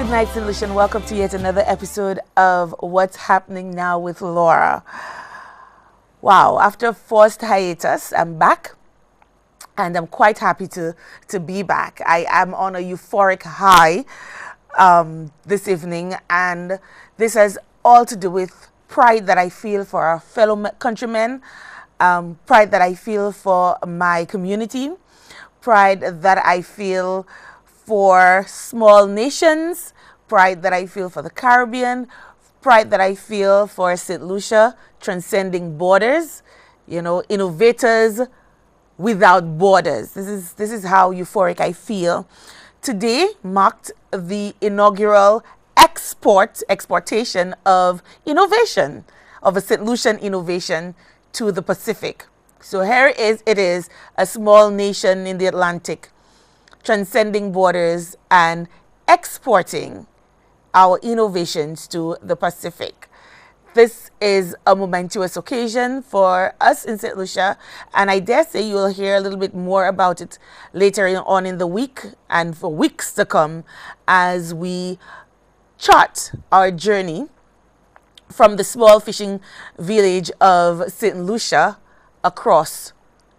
Good night, St. Lucia. Welcome to yet another episode of What's Happening Now with Laura. Wow, after a forced hiatus, I'm back and I'm quite happy to be back. I am on a euphoric high this evening, and this has all to do with pride that I feel for our fellow countrymen, pride that I feel for my community, pride that I feel for small nations, pride that I feel for the Caribbean, pride that I feel for St. Lucia, transcending borders, you know, innovators without borders. This is how euphoric I feel. Today marked the inaugural exportation of innovation, of a St. Lucian innovation to the Pacific. So here it is, a small nation in the Atlantic, transcending borders and exporting our innovations to the Pacific. This is a momentous occasion for us in St. Lucia, and I dare say you'll hear a little bit more about it later on in the week and for weeks to come as we chart our journey from the small fishing village of St. Lucia across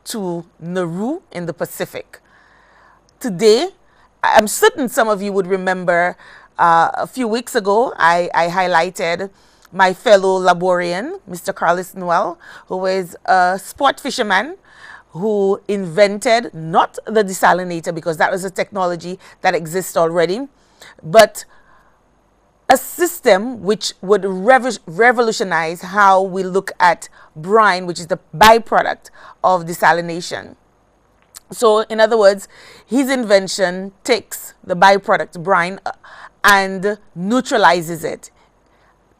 to Nauru in the Pacific. Today, I'm certain some of you would remember a few weeks ago, I highlighted my fellow Laborian, Mr. Carlos Noel, who is a sport fisherman who invented not the desalinator, because that was a technology that exists already, but a system which would revolutionize how we look at brine, which is the byproduct of desalination. So, in other words, his invention takes the byproduct brine and neutralizes it,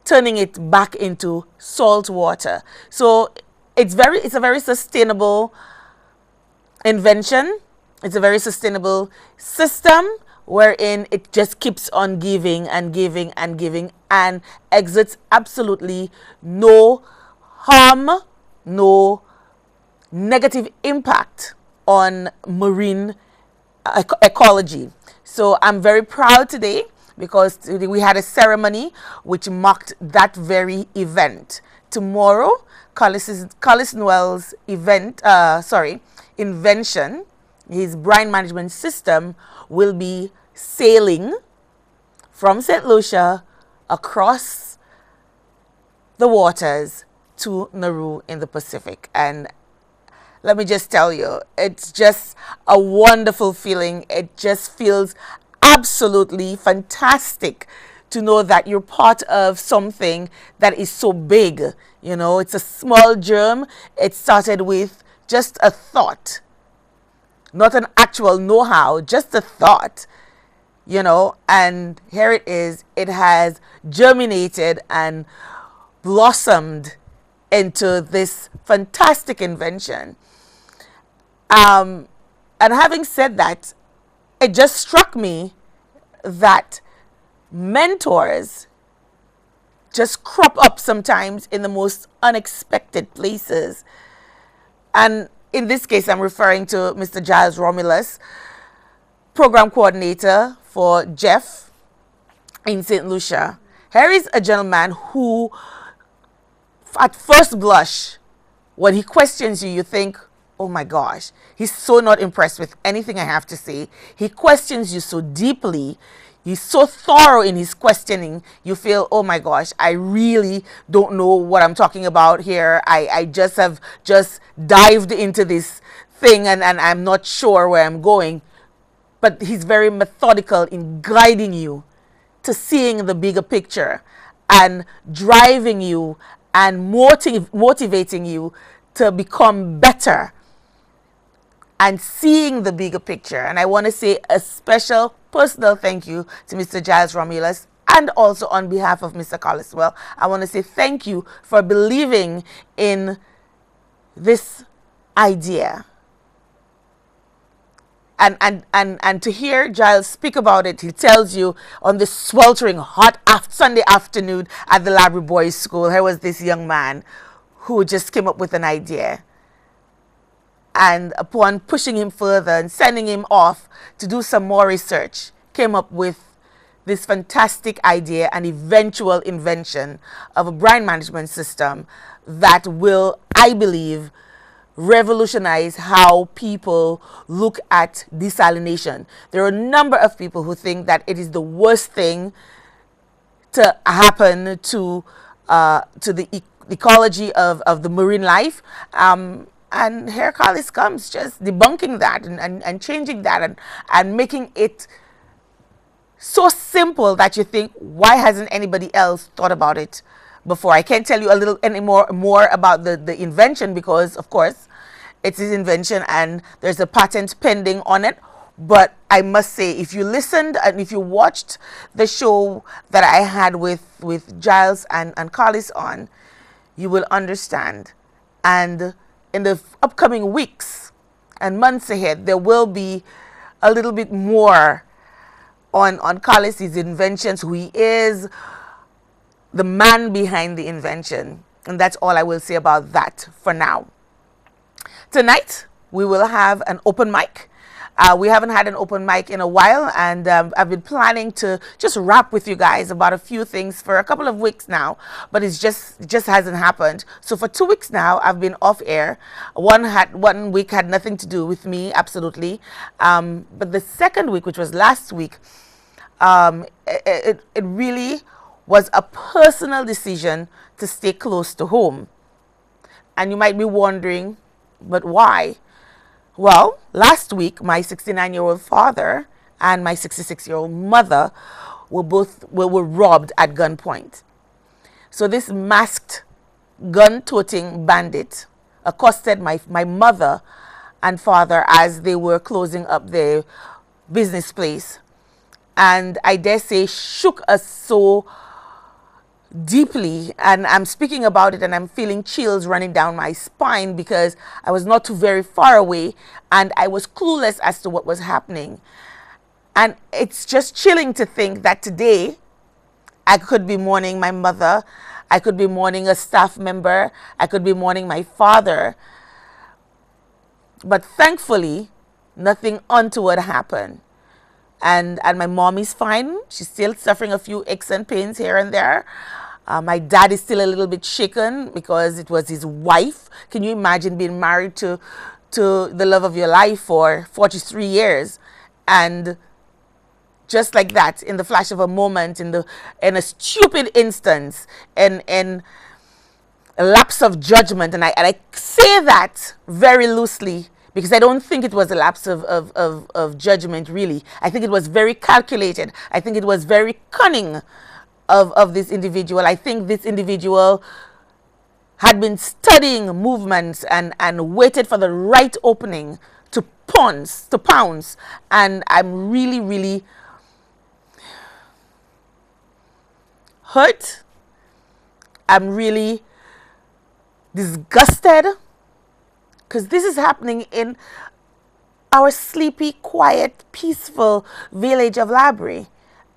turning it back into salt water. So it's a very sustainable invention. It's a very sustainable system wherein it just keeps on giving and giving and giving and exerts absolutely no harm, no negative impact on marine ecology. So I'm very proud today because we had a ceremony which marked that very event. Tomorrow, Carlos Noel's invention, his brine management system, will be sailing from St. Lucia across the waters to Nauru in the Pacific. And let me just tell you, it's just a wonderful feeling. It just feels absolutely fantastic to know that you're part of something that is so big. You know, it's a small germ. It started with just a thought, not an actual know-how, just a thought, you know, and here it is. It has germinated and blossomed into this fantastic invention. And having said that, it just struck me that mentors just crop up sometimes in the most unexpected places. And in this case, I'm referring to Mr. Giles Romulus, program coordinator for Jeff in St. Lucia. Here is a gentleman who, at first blush, when he questions you, you think, oh my gosh, he's so not impressed with anything I have to say. He questions you so deeply. He's so thorough in his questioning. You feel, oh my gosh, I really don't know what I'm talking about here. I just have dived into this thing and I'm not sure where I'm going. But he's very methodical in guiding you to seeing the bigger picture and driving you and motivating you to become better and seeing the bigger picture. And I want to say a special personal thank you to Mr. Giles Romulus, and also on behalf of Mr. Carlos Noel, I want to say thank you for believing in this idea. And to hear Giles speak about it, he tells you on this sweltering hot Sunday afternoon at the Library Boys School, here was this young man who just came up with an idea. And upon pushing him further and sending him off to do some more research, came up with this fantastic idea and eventual invention of a brine management system that will, I believe, revolutionize how people look at desalination. There are a number of people who think that it is the worst thing to happen to the ecology of the marine life. And here Carlos comes just debunking that and changing that and making it so simple that you think, why hasn't anybody else thought about it before? I can't tell you more about the invention because, of course, it's his invention and there's a patent pending on it. But I must say, if you listened and if you watched the show that I had with Giles and Carlos on, you will understand. And in the upcoming weeks and months ahead, there will be a little bit more on Carlos's inventions, who he is, the man behind the invention. And that's all I will say about that for now. Tonight, we will have an open mic. We haven't had an open mic in a while, and I've been planning to just rap with you guys about a few things for a couple of weeks now, but it just hasn't happened. So for 2 weeks now, I've been off air. One week had nothing to do with me, absolutely. But the second week, which was last week, it really was a personal decision to stay close to home. And you might be wondering, but why? Well, last week, my 69-year-old father and my 66-year-old mother were robbed at gunpoint. So this masked gun-toting bandit accosted my mother and father as they were closing up their business place. And I dare say shook us so deeply, and I'm speaking about it and I'm feeling chills running down my spine because I was not too very far away and I was clueless as to what was happening. And it's just chilling to think that today I could be mourning my mother, I could be mourning a staff member, I could be mourning my father, but thankfully nothing untoward happened. And my mom is fine. She's still suffering a few aches and pains here and there. My dad is still a little bit shaken because it was his wife. Can you imagine being married to the love of your life for 43 years? And just like that, in the flash of a moment, in a stupid instance, in a lapse of judgment, and I say that very loosely, because I don't think it was a lapse of judgment, really. I think it was very calculated. I think it was very cunning of this individual. I think this individual had been studying movements and waited for the right opening to pounce. And I'm really, really hurt. I'm really disgusted. Because this is happening in our sleepy, quiet, peaceful village of Labrie.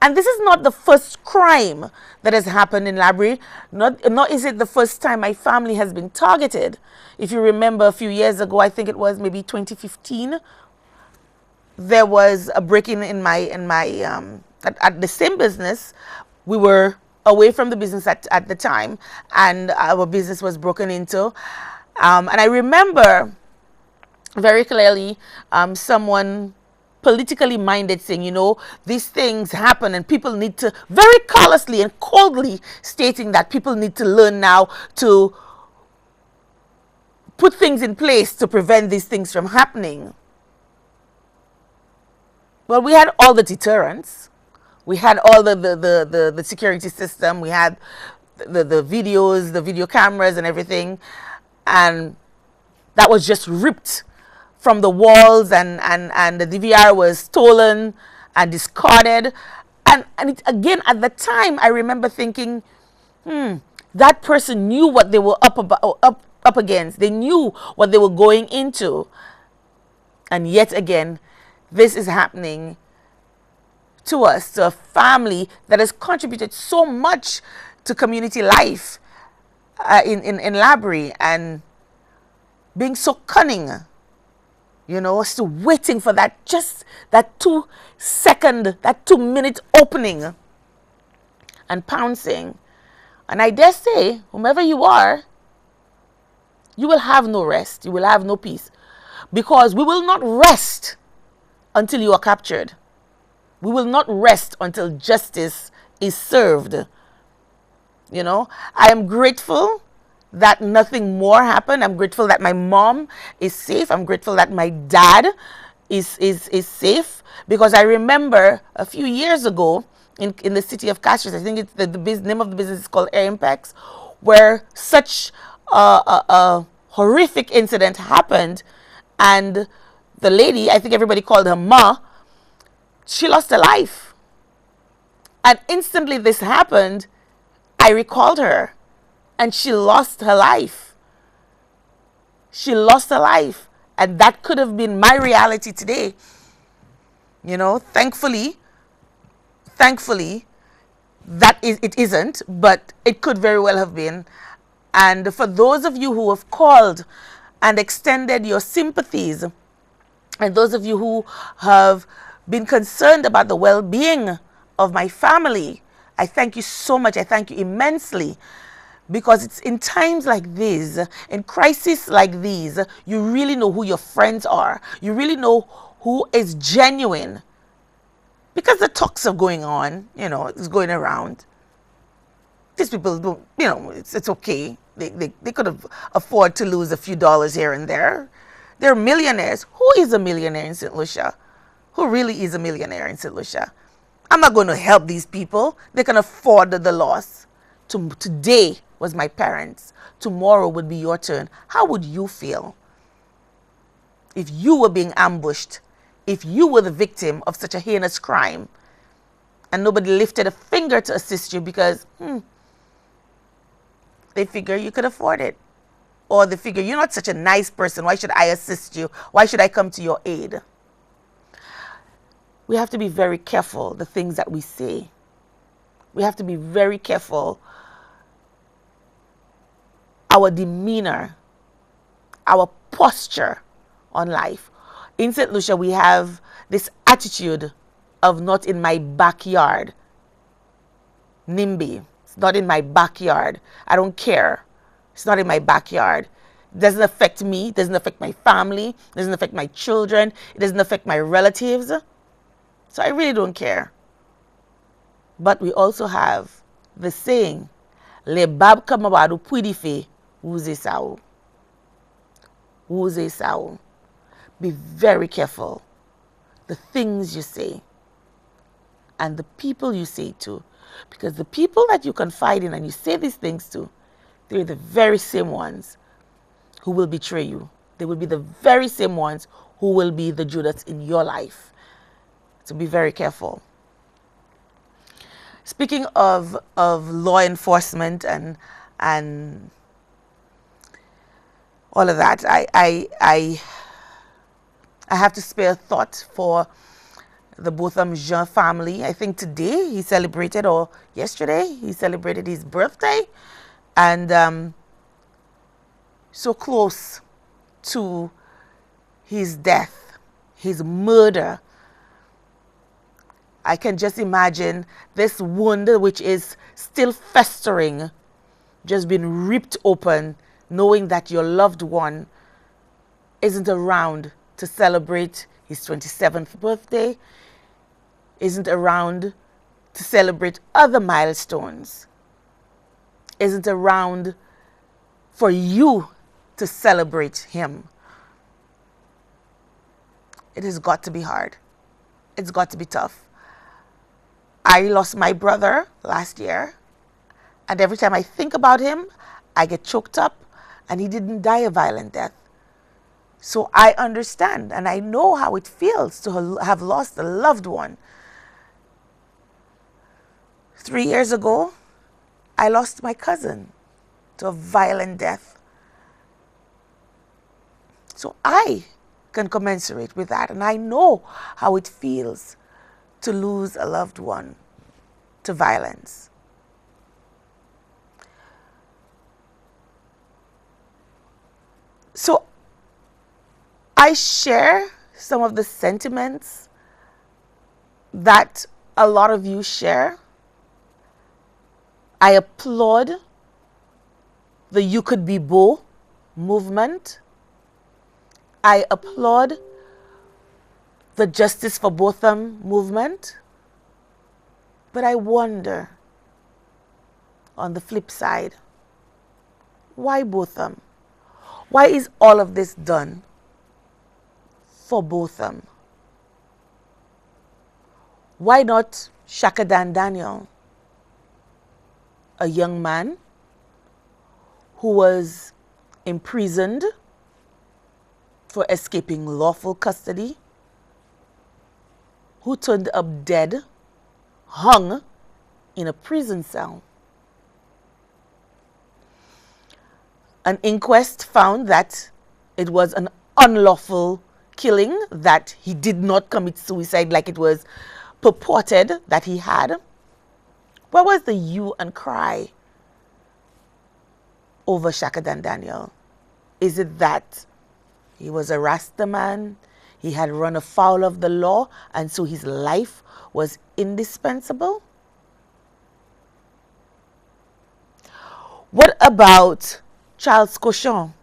And this is not the first crime that has happened in Labrie. Nor is it the first time my family has been targeted. If you remember a few years ago, I think it was maybe 2015, there was a break-in at the same business. We were away from the business at the time, and our business was broken into. And I remember very clearly someone politically minded saying, you know, these things happen and people need to, very callously and coldly stating that people need to learn now to put things in place to prevent these things from happening. Well, we had all the deterrents. We had all the security system. We had the videos, the video cameras and everything. And that was just ripped from the walls, and the DVR was stolen and discarded. And again, at the time, I remember thinking, that person knew what they were up against. They knew what they were going into. And yet again, this is happening to us, to a family that has contributed so much to community life in Labrie, and being so cunning, you know, still waiting for that 2 minute opening and pouncing. And I dare say, whomever you are, you will have no rest. You will have no peace. Because we will not rest until you are captured. We will not rest until justice is served. You know, I am grateful that nothing more happened. I'm grateful that my mom is safe. I'm grateful that my dad is safe. Because I remember a few years ago in the city of Castries, I think it's the name of the business is called Air Impacts, where such a horrific incident happened, and the lady, I think everybody called her Ma, she lost her life. And instantly this happened, I recalled her, and she lost her life. She lost her life. And that could have been my reality today. You know, thankfully, it isn't, but it could very well have been. And for those of you who have called and extended your sympathies, and those of you who have been concerned about the well-being of my family, I thank you so much. I thank you immensely. Because it's in times like these, in crises like these, you really know who your friends are. You really know who is genuine. Because the talks are going on, you know, it's going around. These people don't, you know, it's okay. They could have afford to lose a few dollars here and there. They're millionaires. Who is a millionaire in St. Lucia? Who really is a millionaire in St. Lucia? I'm not going to help these people. They can afford the loss. Today was my parents. Tomorrow would be your turn. How would you feel if you were being ambushed? If you were the victim of such a heinous crime and nobody lifted a finger to assist you because they figure you could afford it? Or they figure you're not such a nice person. Why should I assist you? Why should I come to your aid? We have to be very careful the things that we say. We have to be very careful our demeanor, our posture on life. In St. Lucia, we have this attitude of not in my backyard. NIMBY. It's not in my backyard. I don't care. It's not in my backyard. It doesn't affect me. It doesn't affect my family. It doesn't affect my children. It doesn't affect my relatives. So I really don't care. But we also have the saying, Le bab kamabadu puidife wuze sao. Wuze sao. Be very careful the things you say and the people you say to. Because the people that you confide in and you say these things to, they're the very same ones who will betray you. They will be the very same ones who will be the Judas in your life. So be very careful. Speaking of law enforcement and all of that, I have to spare thought for the Botham Jean family. I think today he celebrated, or yesterday he celebrated his birthday, and so close to his death, his murder. I can just imagine this wound, which is still festering, just been ripped open, knowing that your loved one isn't around to celebrate his 27th birthday, isn't around to celebrate other milestones, isn't around for you to celebrate him. It has got to be hard. It's got to be tough. I lost my brother last year, and every time I think about him, I get choked up, and he didn't die a violent death. So I understand, and I know how it feels to have lost a loved one. 3 years ago, I lost my cousin to a violent death. So I can commensurate with that, and I know how it feels to lose a loved one to violence. So I share some of the sentiments that a lot of you share, I applaud the You Could Be Bo movement. I applaud the Justice for Botham movement. But I wonder, on the flip side, why Botham? Why is all of this done for Botham? Why not Shaka Dan Daniel, a young man who was imprisoned for escaping lawful custody, who turned up dead, hung in a prison cell? An inquest found that it was an unlawful killing, that he did not commit suicide like it was purported that he had. Where was the hue and cry over Shaka Dan Daniel? Is it that he was a Rasta man, he had run afoul of the law, and so his life was indispensable? What about Charles Cochon?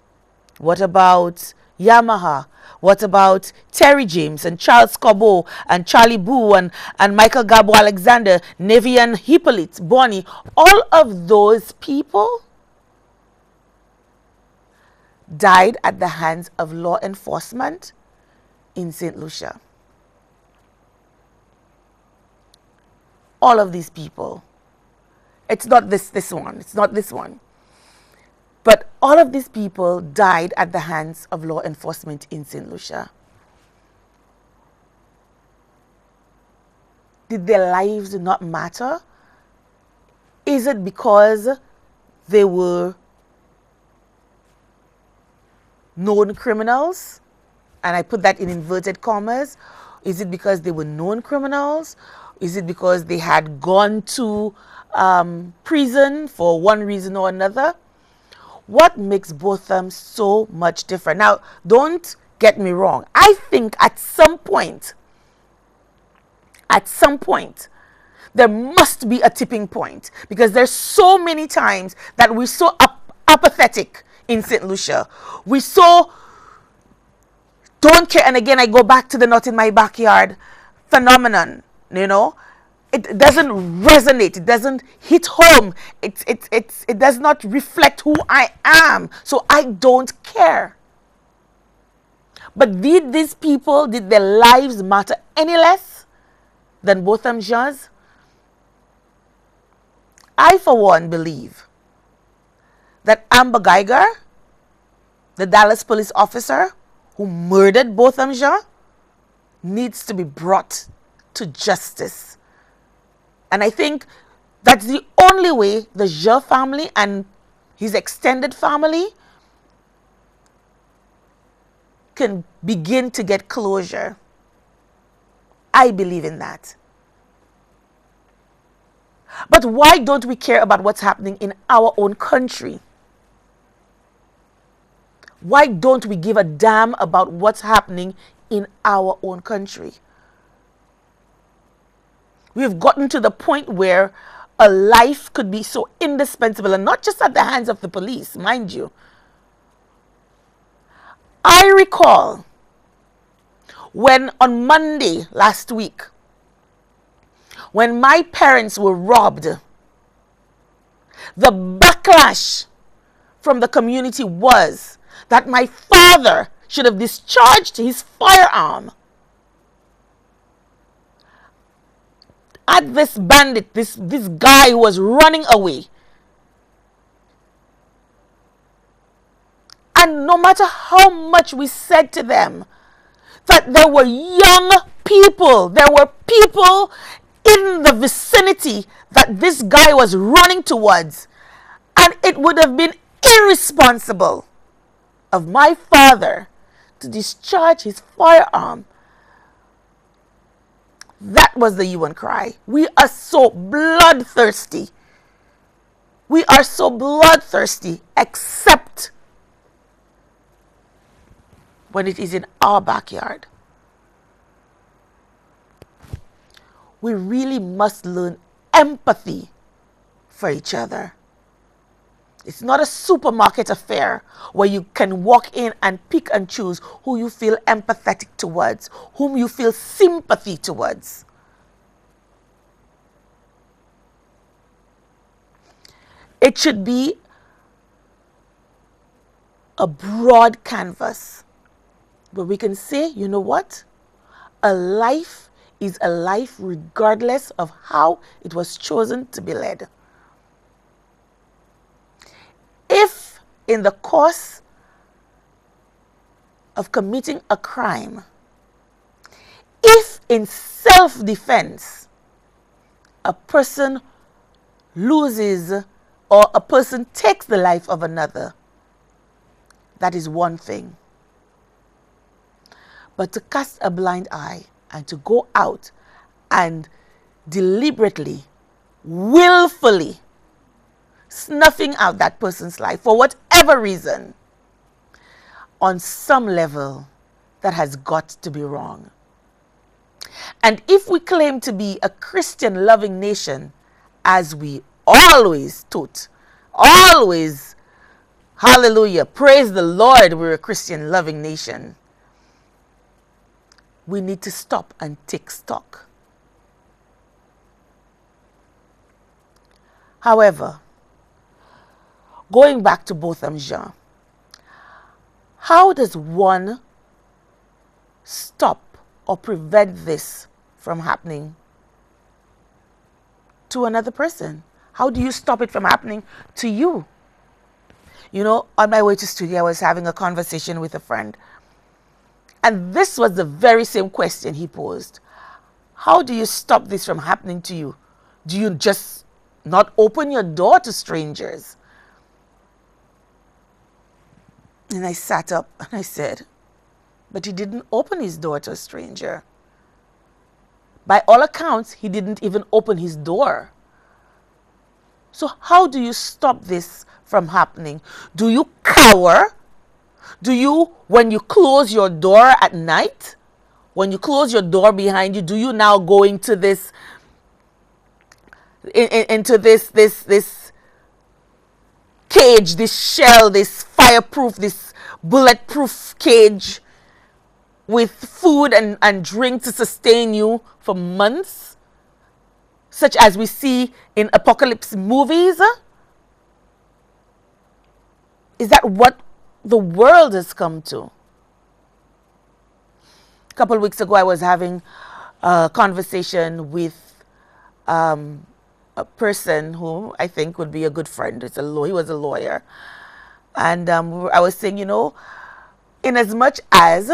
What about Yamaha? What about Terry James and Charles Cobo and Charlie Boo and Michael Gabo Alexander, Nevian Hippolyte, Bonnie? All of those people died at the hands of law enforcement in St. Lucia. All of these people. It's not this one. It's not this one. But all of these people died at the hands of law enforcement in St. Lucia. Did their lives not matter? Is it because they were known criminals? And I put that in inverted commas. Is it because they were known criminals? Is it because they had gone to prison for one reason or another? What makes Botham so much different? Now, don't get me wrong. I think at some point, there must be a tipping point, because there's so many times that we're so apathetic in St. Lucia. We so don't care. And again, I go back to the not in my backyard phenomenon, you know. It doesn't resonate. It doesn't hit home. It does not reflect who I am. So I don't care. But did these people, did their lives matter any less than Botham Jean's? I, for one, believe that Amber Geiger, the Dallas police officer who murdered Botham Jean, needs to be brought to justice. And I think that's the only way the Jean family and his extended family can begin to get closure. I believe in that. But why don't we care about what's happening in our own country? Why don't we give a damn about what's happening in our own country? We've gotten to the point where a life could be so indispensable, and not just at the hands of the police, mind you. I recall when on Monday last week, when my parents were robbed, the backlash from the community was that my father should have discharged his firearm at this bandit, this guy who was running away. And no matter how much we said to them that there were young people, there were people in the vicinity that this guy was running towards, and it would have been irresponsible of my father to discharge his firearm. That was the hue and cry. We are so bloodthirsty. We are so bloodthirsty, except when it is in our backyard. We really must learn empathy for each other. It's not a supermarket affair where you can walk in and pick and choose who you feel empathetic towards, whom you feel sympathy towards. It should be a broad canvas where we can say, you know what? A life is a life regardless of how it was chosen to be led. If in the course of committing a crime, if in self-defense a person loses or a person takes the life of another, that is one thing. But to cast a blind eye and to go out and deliberately, willfully snuffing out that person's life for whatever reason, on some level, that has got to be wrong. And if we claim to be a Christian loving nation, as we always toot, always, hallelujah, praise the Lord, we're a Christian loving nation, we need to stop and take stock. However, going back to Botham Jean, how does one stop or prevent this from happening to another person? How do you stop it from happening to you? You know, on my way to studio, I was having a conversation with a friend. And this was the very same question he posed. How do you stop this from happening to you? Do you just not open your door to strangers? And I sat up and I said, but he didn't open his door to a stranger. By all accounts, he didn't even open his door. So how do you stop this from happening? Do you cower? Do you, when you close your door at night, when you close your door behind you, do you now go into this, this cage, this shell, this fireproof, this bulletproof cage with food and drink to sustain you for months, such as we see in apocalypse movies? Is that what the world has come to? A couple of weeks ago, I was having a conversation with a person who I think would be a good friend. He was a lawyer. And I was saying, you know, in as much as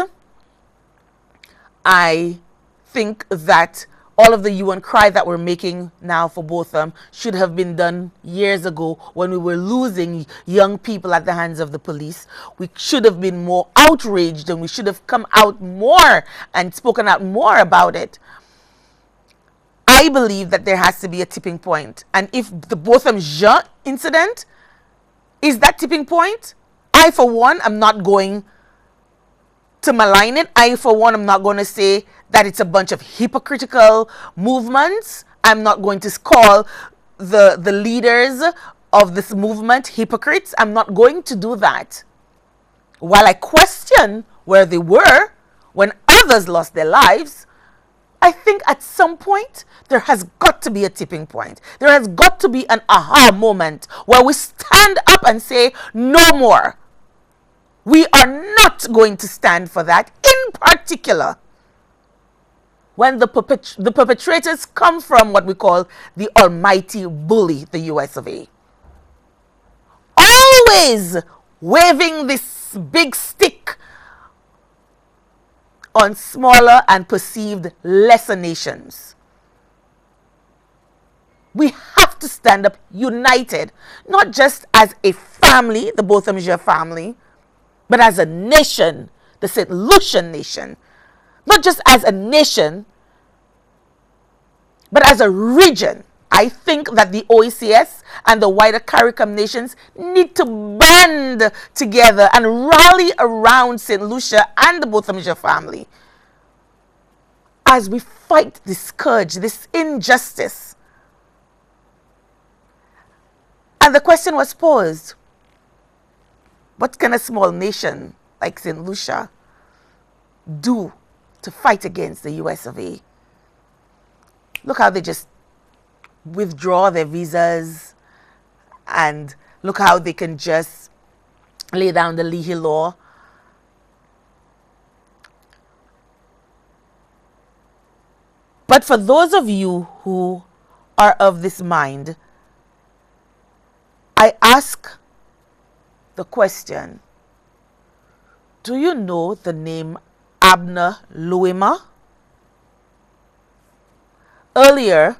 I think that all of the hue and cry that we're making now for Botham should have been done years ago when we were losing young people at the hands of the police. We should have been more outraged and we should have come out more and spoken out more about it. I believe that there has to be a tipping point. And if the Botham Jean incident is that tipping point, I, for one, am not going to malign it. I, for one, am not going to say that it's a bunch of hypocritical movements. I'm not going to call the leaders of this movement hypocrites. I'm not going to do that. While I question where they were when others lost their lives, I think at some point there has got to be a tipping point. There has got to be an aha moment where we stand up and say, no more. We are not going to stand for that. In particular, when the perpetrators come from what we call the almighty bully, the US of A. Always waving this big stick on smaller and perceived lesser nations. We have to stand up united, not just as a family, the Botham Jean family, but as a nation, the St. Lucian nation. Not just as a nation, but as a region. I think that the OECS and the wider CARICOM nations need to band together and rally around St. Lucia and the Botham Jean family as we fight this scourge, this injustice. question was posed, what can a small nation like St. Lucia do to fight against the US of A? Look how they just withdraw their visas, and look how they can just lay down the Leahy Law. But for those of you who are of this mind, I ask the question, do you know the name Abner Louima? Earlier,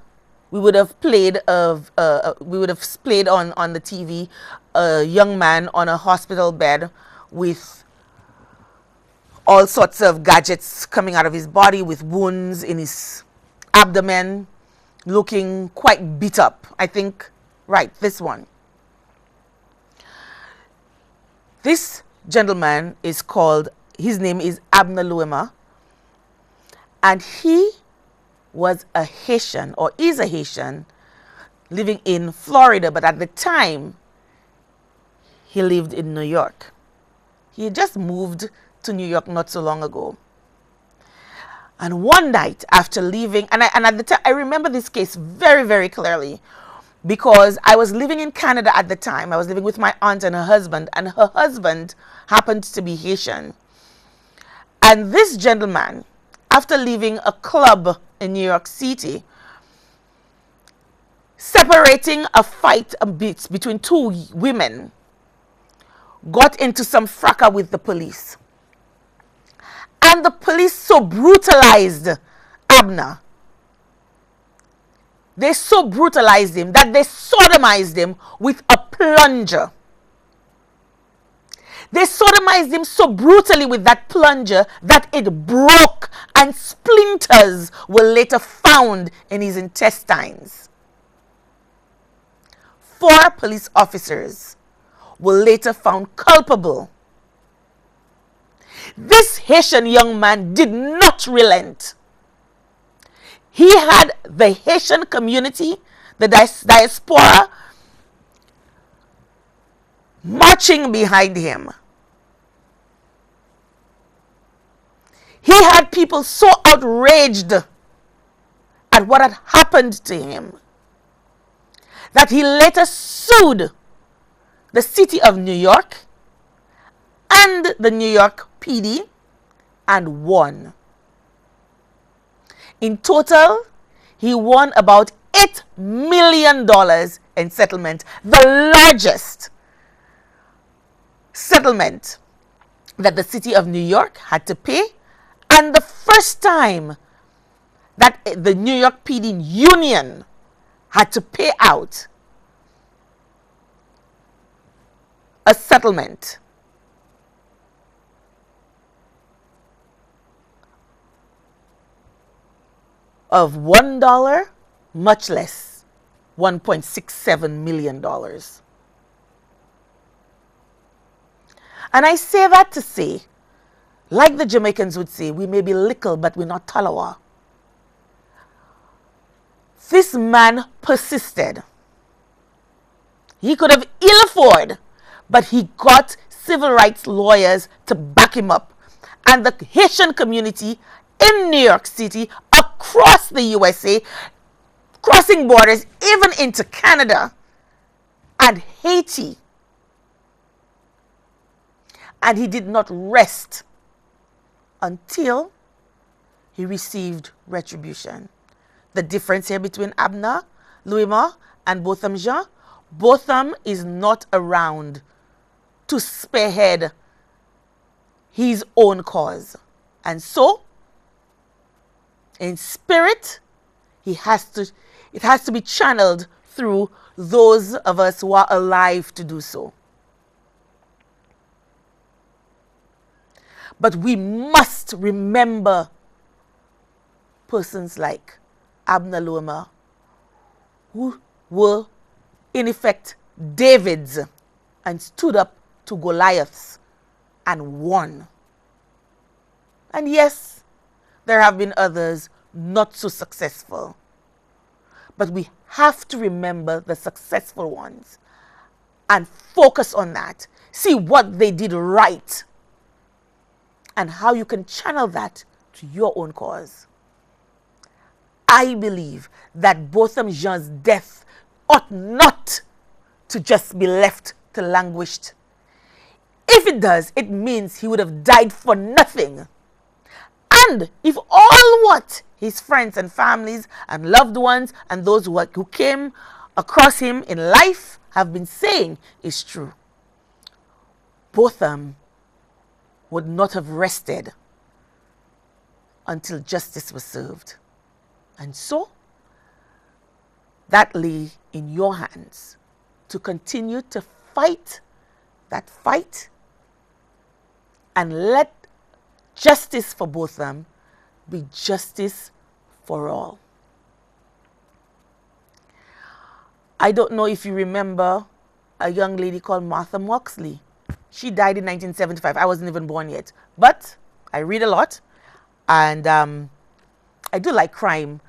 we would have played on the TV a young man on a hospital bed with all sorts of gadgets coming out of his body, with wounds in his abdomen, looking quite beat up. I think, right, this one. This gentleman is called, his name is Abner Louima, and he was a Haitian, or is a Haitian, living in Florida, but at the time, he lived in New York. He had just moved to New York not so long ago. And one night after leaving, and at the time, I remember this case very, very clearly, because I was living in Canada at the time. I was living with my aunt and her husband happened to be Haitian. And this gentleman, after leaving a club in New York City, separating a fight between two women, got into some fracas with the police. And the police so brutalized Abner. They so brutalized him that they sodomized him with a plunger. They sodomized him so brutally with that plunger that it broke, and splinters were later found in his intestines. 4 police officers were later found culpable. This Haitian young man did not relent. He had the Haitian community, the diaspora, marching behind him. He had people so outraged at what had happened to him that he later sued the city of New York and the New York PD and won. In total, he won about $8 million in settlement, the largest settlement that the city of New York had to pay, and the first time that the New York PD union had to pay out a settlement of $1, much less $1.67 million. And I say that to say, like the Jamaicans would say, we may be little, but we're not Talawa. This man persisted. He could have ill afford, but he got civil rights lawyers to back him up. And the Haitian community in New York City, across the USA, crossing borders, even into Canada and Haiti. And he did not rest until he received retribution. The difference here between Abner Louima and Botham Jean, Botham is not around to spearhead his own cause. And so, in spirit, it has to be channeled through those of us who are alive to do so. But we must remember persons like Abner Louima, who were in effect Davids and stood up to Goliaths and won. And yes, there have been others not so successful. But we have to remember the successful ones and focus on that. See what they did right and how you can channel that to your own cause. I believe that Botham Jean's death ought not to just be left to languish. If it does, it means he would have died for nothing. And if all what his friends and families and loved ones and those who came across him in life have been saying is true, Botham would not have rested until justice was served. And so, that lay in your hands to continue to fight that fight and let justice for Botham be justice for all. I don't know if you remember a young lady called Martha Moxley. She died in 1975. I wasn't even born yet. But I read a lot, and I do like crime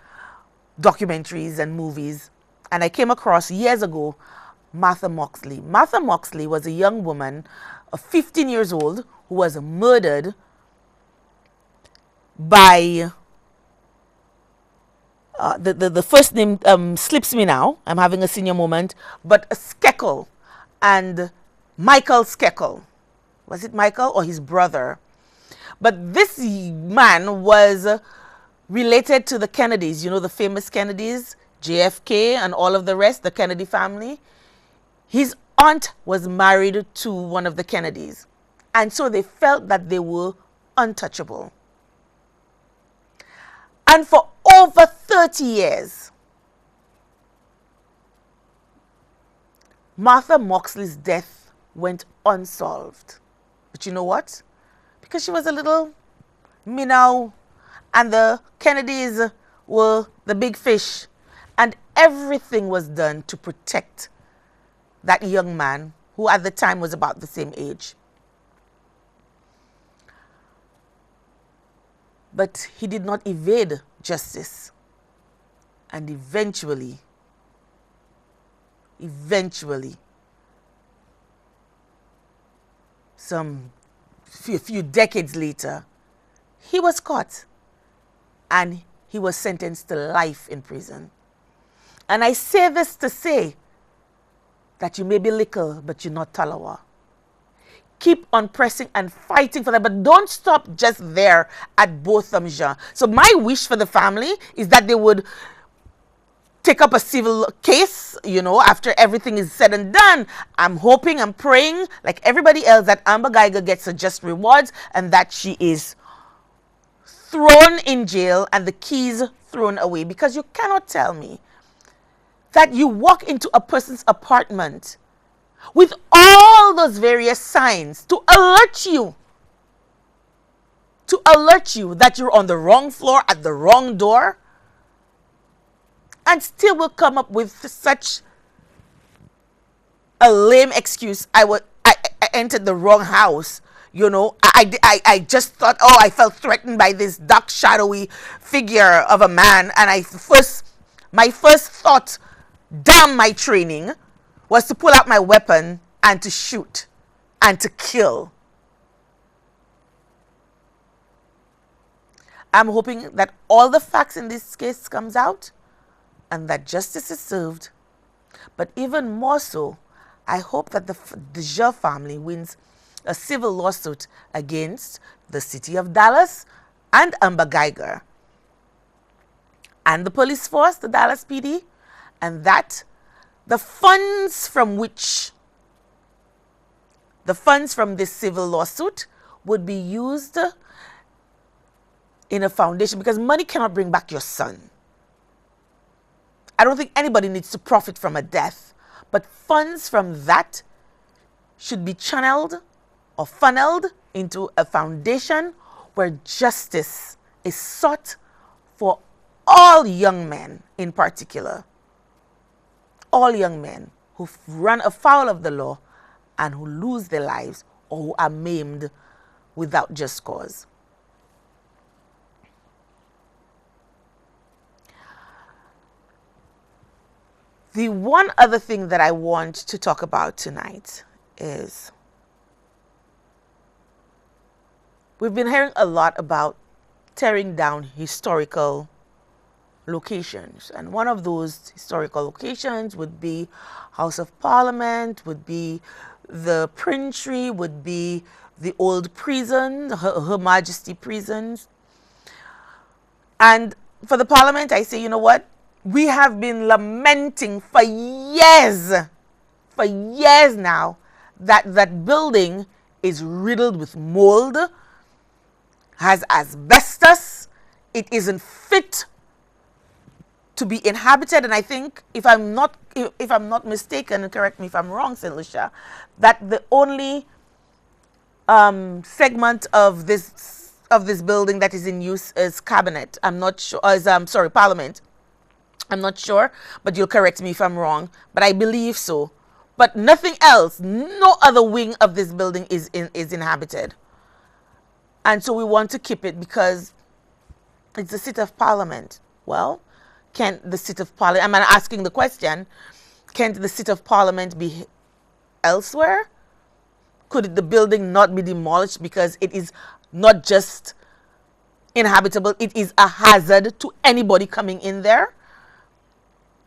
documentaries and movies. And I came across years ago Martha Moxley. Martha Moxley was a young woman of 15 years old who was murdered by the first name slips me now. I'm having a senior moment. But Skeckel and Michael Skeckel. Was it Michael or his brother? But this man was related to the Kennedys. You know, the famous Kennedys, JFK and all of the rest, the Kennedy family. His aunt was married to one of the Kennedys. And so they felt that they were untouchable. And for over 30 years, Martha Moxley's death went unsolved. But you know what? Because she was a little minnow and the Kennedys were the big fish, and everything was done to protect that young man who at the time was about the same age. But he did not evade justice. And eventually, some few decades later, he was caught and he was sentenced to life in prison. And I say this to say that you may be little, but you're not Talawa. Keep on pressing and fighting for that, but don't stop just there at Botham Jean. So my wish for the family is that they would take up a civil case, you know, after everything is said and done. I'm hoping, I'm praying, like everybody else, that Amber Guyger gets a just rewards and that she is thrown in jail and the keys thrown away. Because you cannot tell me that you walk into a person's apartment with all those various signs to alert you that you're on the wrong floor at the wrong door, and still will come up with such a lame excuse. I entered the wrong house. You know, I just thought, oh, I felt threatened by this dark, shadowy figure of a man, and my first thought, damn my training, was to pull out my weapon and to shoot and to kill. I'm hoping that all the facts in this case comes out and that justice is served. But even more so, I hope that the Jean family wins a civil lawsuit against the city of Dallas and Amber Guyger and the police force, the Dallas PD, and that the funds from this civil lawsuit would be used in a foundation, because money cannot bring back your son. I don't think anybody needs to profit from a death, but funds from that should be channeled or funneled into a foundation where justice is sought for all young men in particular. All young men who run afoul of the law and who lose their lives or who are maimed without just cause. The one other thing that I want to talk about tonight is we've been hearing a lot about tearing down historical locations. And one of those historical locations would be House of Parliament, would be the Printree, would be the old prison, Her Majesty prisons. And for the Parliament, I say, you know what? We have been lamenting for years now, that that building is riddled with mold, has asbestos, it isn't fit to be inhabited. And I think, if I'm not mistaken, and correct me if I'm wrong, St. Lucia, that the only segment of this building that is in use is Cabinet. I'm not sure. Sorry, Parliament. I'm not sure, but you'll correct me if I'm wrong. But I believe so. But nothing else, no other wing of this building is inhabited. And so we want to keep it because it's the seat of Parliament. Well, can the seat of Parliament, I'm asking the question, can the seat of Parliament be elsewhere? Could the building not be demolished because it is not just inhabitable, it is a hazard to anybody coming in there?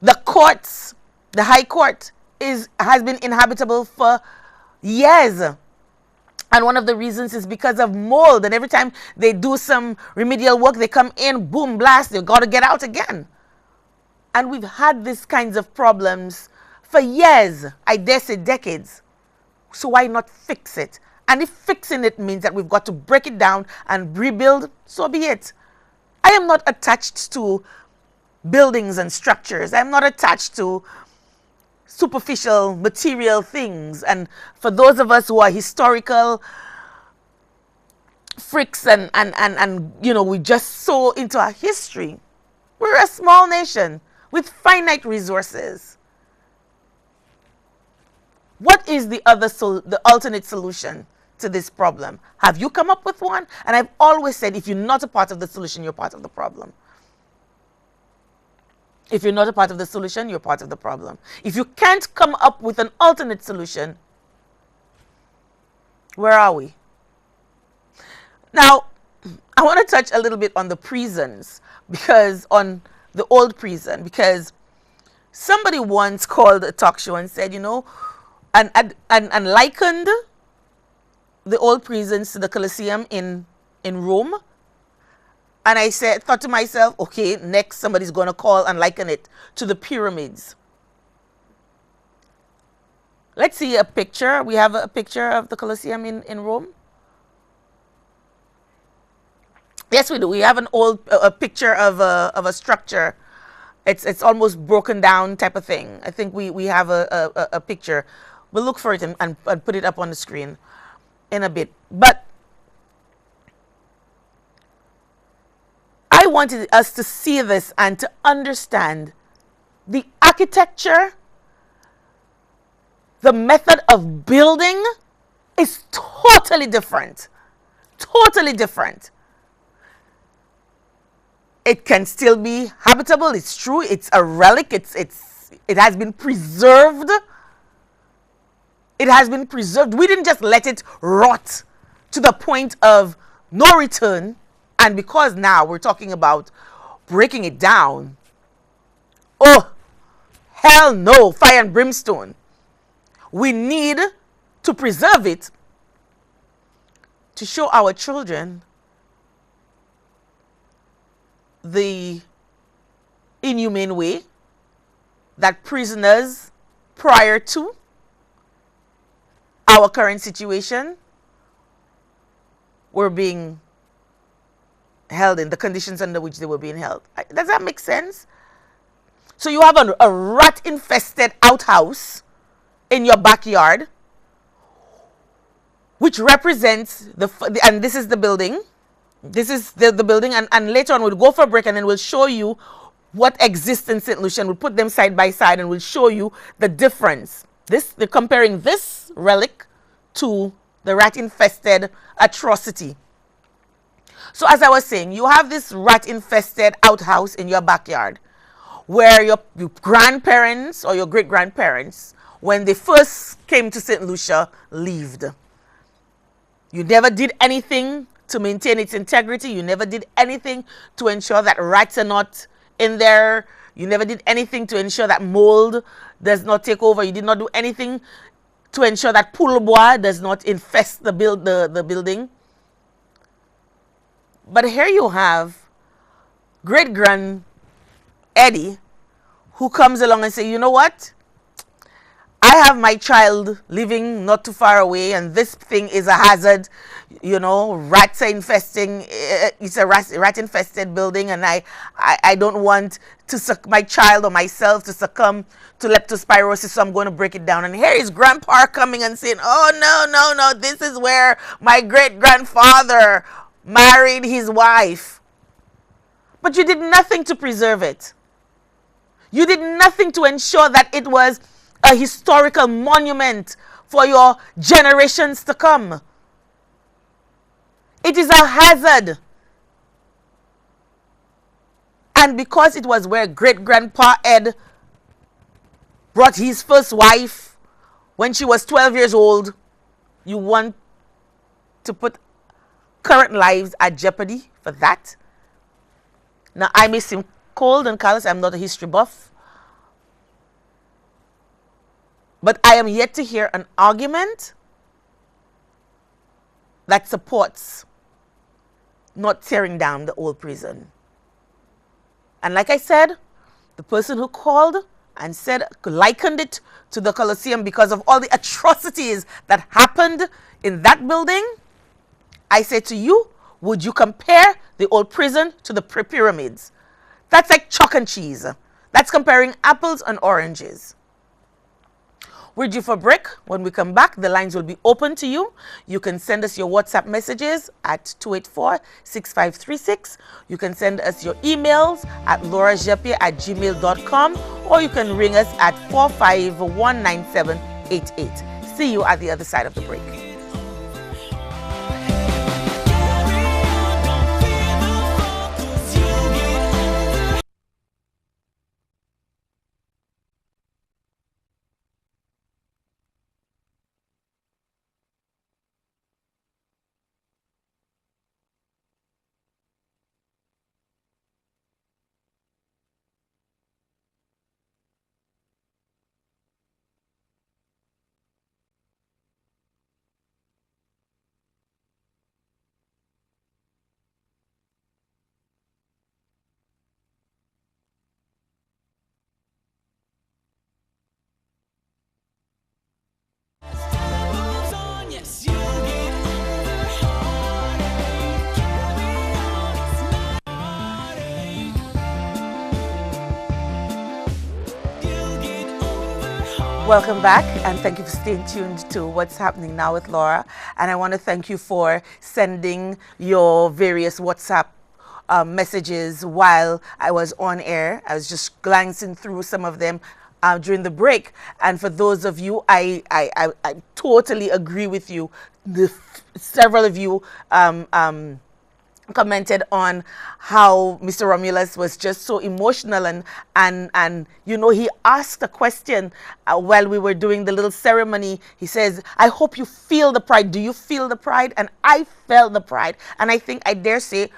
The courts, the High Court has been inhabitable for years. And one of the reasons is because of mold. And every time they do some remedial work, they come in, boom, blast, they've got to get out again. And we've had these kinds of problems for years, I dare say decades. So why not fix it? And if fixing it means that we've got to break it down and rebuild, so be it. I am not attached to buildings and structures. I'm not attached to superficial material things. And for those of us who are historical freaks and you know, we just so into our history, we're a small nation with finite resources. What is the alternate solution to this problem? Have you come up with one? And I've always said, if you're not a part of the solution, you're part of the problem. If you're not a part of the solution, you're part of the problem. If you can't come up with an alternate solution, where are we? Now, I want to touch a little bit on the prisons, because on the old prison, because somebody once called a talk show and said, you know, and likened the old prisons to the Colosseum in Rome. And I thought to myself, okay, next somebody's going to call and liken it to the pyramids. Let's see a picture. We have a picture of the Colosseum in Rome. Yes, we do. We have a picture of a structure. It's almost broken down type of thing. I think we have a picture. We'll look for it and put it up on the screen in a bit. But I wanted us to see this and to understand the architecture, the method of building is totally different. Totally different. It can still be habitable. It's true. It's a relic. It has been preserved. It has been preserved. We didn't just let it rot to the point of no return. And because now we're talking about breaking it down, oh, hell no, fire and brimstone. We need to preserve it to show our children the inhumane way that prisoners prior to our current situation were being held in, the conditions under which they were being held. Does that make sense? So you have a rat-infested outhouse in your backyard, which represents and this is the building. This is the building, and later on we'll go for a break and then we'll show you what exists in St. Lucia, and we'll put them side by side and we'll show you the difference. They're comparing this relic to the rat-infested atrocity. So as I was saying, you have this rat-infested outhouse in your backyard. where your grandparents or your great-grandparents, when they first came to St. Lucia, lived. You never did anything to maintain its integrity. You never did anything to ensure that rats are not in there. You never did anything to ensure that mold does not take over. You did not do anything to ensure that poule bois does not infest the building. But here you have great-grand Eddie, who comes along and say, you know what? I have my child living not too far away, and this thing is a hazard. You know, rats are infesting. It's a rat-infested building, and I don't want my child or myself to succumb to leptospirosis, so I'm going to break it down. And here is Grandpa coming and saying, oh, no, this is where my great-grandfather married his wife. But you did nothing to preserve it. You did nothing to ensure that it was a historical monument for your generations to come. It is a hazard. And because it was where great-grandpa Ed brought his first wife when she was 12 years old, you want to put current lives at jeopardy for that? Now, I may seem cold and callous. I'm not a history buff. But I am yet to hear an argument that supports not tearing down the old prison. And like I said, the person who called and said, likened it to the Colosseum because of all the atrocities that happened in that building, I say to you, would you compare the old prison to the pyramids? That's like chalk and cheese. That's comparing apples and oranges. We're due for a break. When we come back, the lines will be open to you. You can send us your WhatsApp messages at 284-6536. You can send us your emails at laurajepier@gmail.com, or you can ring us at 4519788. See you at the other side of the break. Welcome back, and thank you for staying tuned to What's Happening Now with Laura. And I want to thank you for sending your various WhatsApp messages while I was on air. I was just glancing through some of them during the break. And for those of you, I totally agree with you. Several of you commented on how Mr. Romulus was just so emotional, and you know, he asked a question while we were doing the little ceremony. He says, I hope you feel the pride. Do you feel the pride? And I felt the pride, and I think I dare say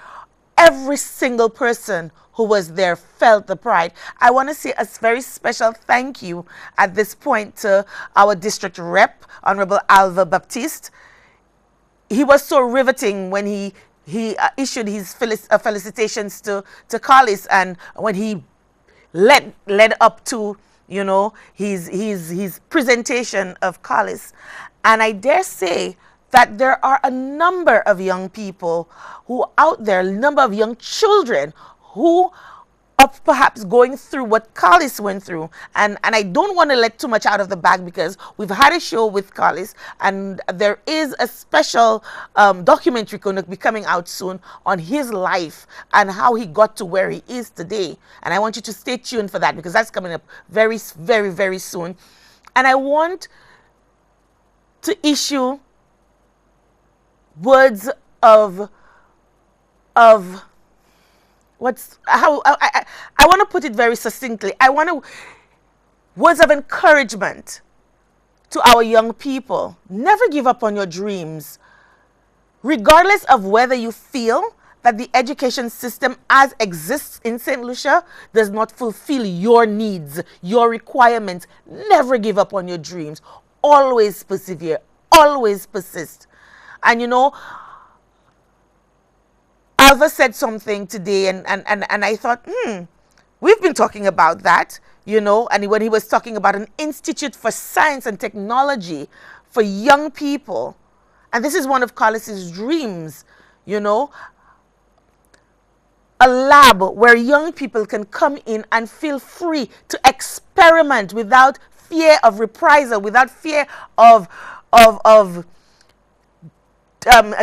every single person who was there felt the pride. I want to say a very special thank you at this point to our district rep, Honorable Alva Baptiste. He was so riveting when he issued his felicitations to Carlis, and when he led up to, you know, his presentation of Carlis. And I dare say that there are a number of young people who out there, a number of young children who are perhaps going through what Carlis went through. And I don't want to let too much out of the bag, because we've had a show with Carlis, and there is a special documentary going to be coming out soon on his life and how he got to where he is today. And I want you to stay tuned for that, because that's coming up very, very, very soon. And I want to issue words of I want to put it very succinctly. I want to words of encouragement to our young people. Never give up on your dreams, regardless of whether you feel that the education system as exists in St. Lucia does not fulfill your needs, your requirements. Never give up on your dreams. Always persevere. Always persist. And you know, Alva said something today, and I thought, we've been talking about that, you know, and when he was talking about an institute for science and technology for young people. And this is one of Carlos's dreams, you know, a lab where young people can come in and feel free to experiment without fear of reprisal, without fear of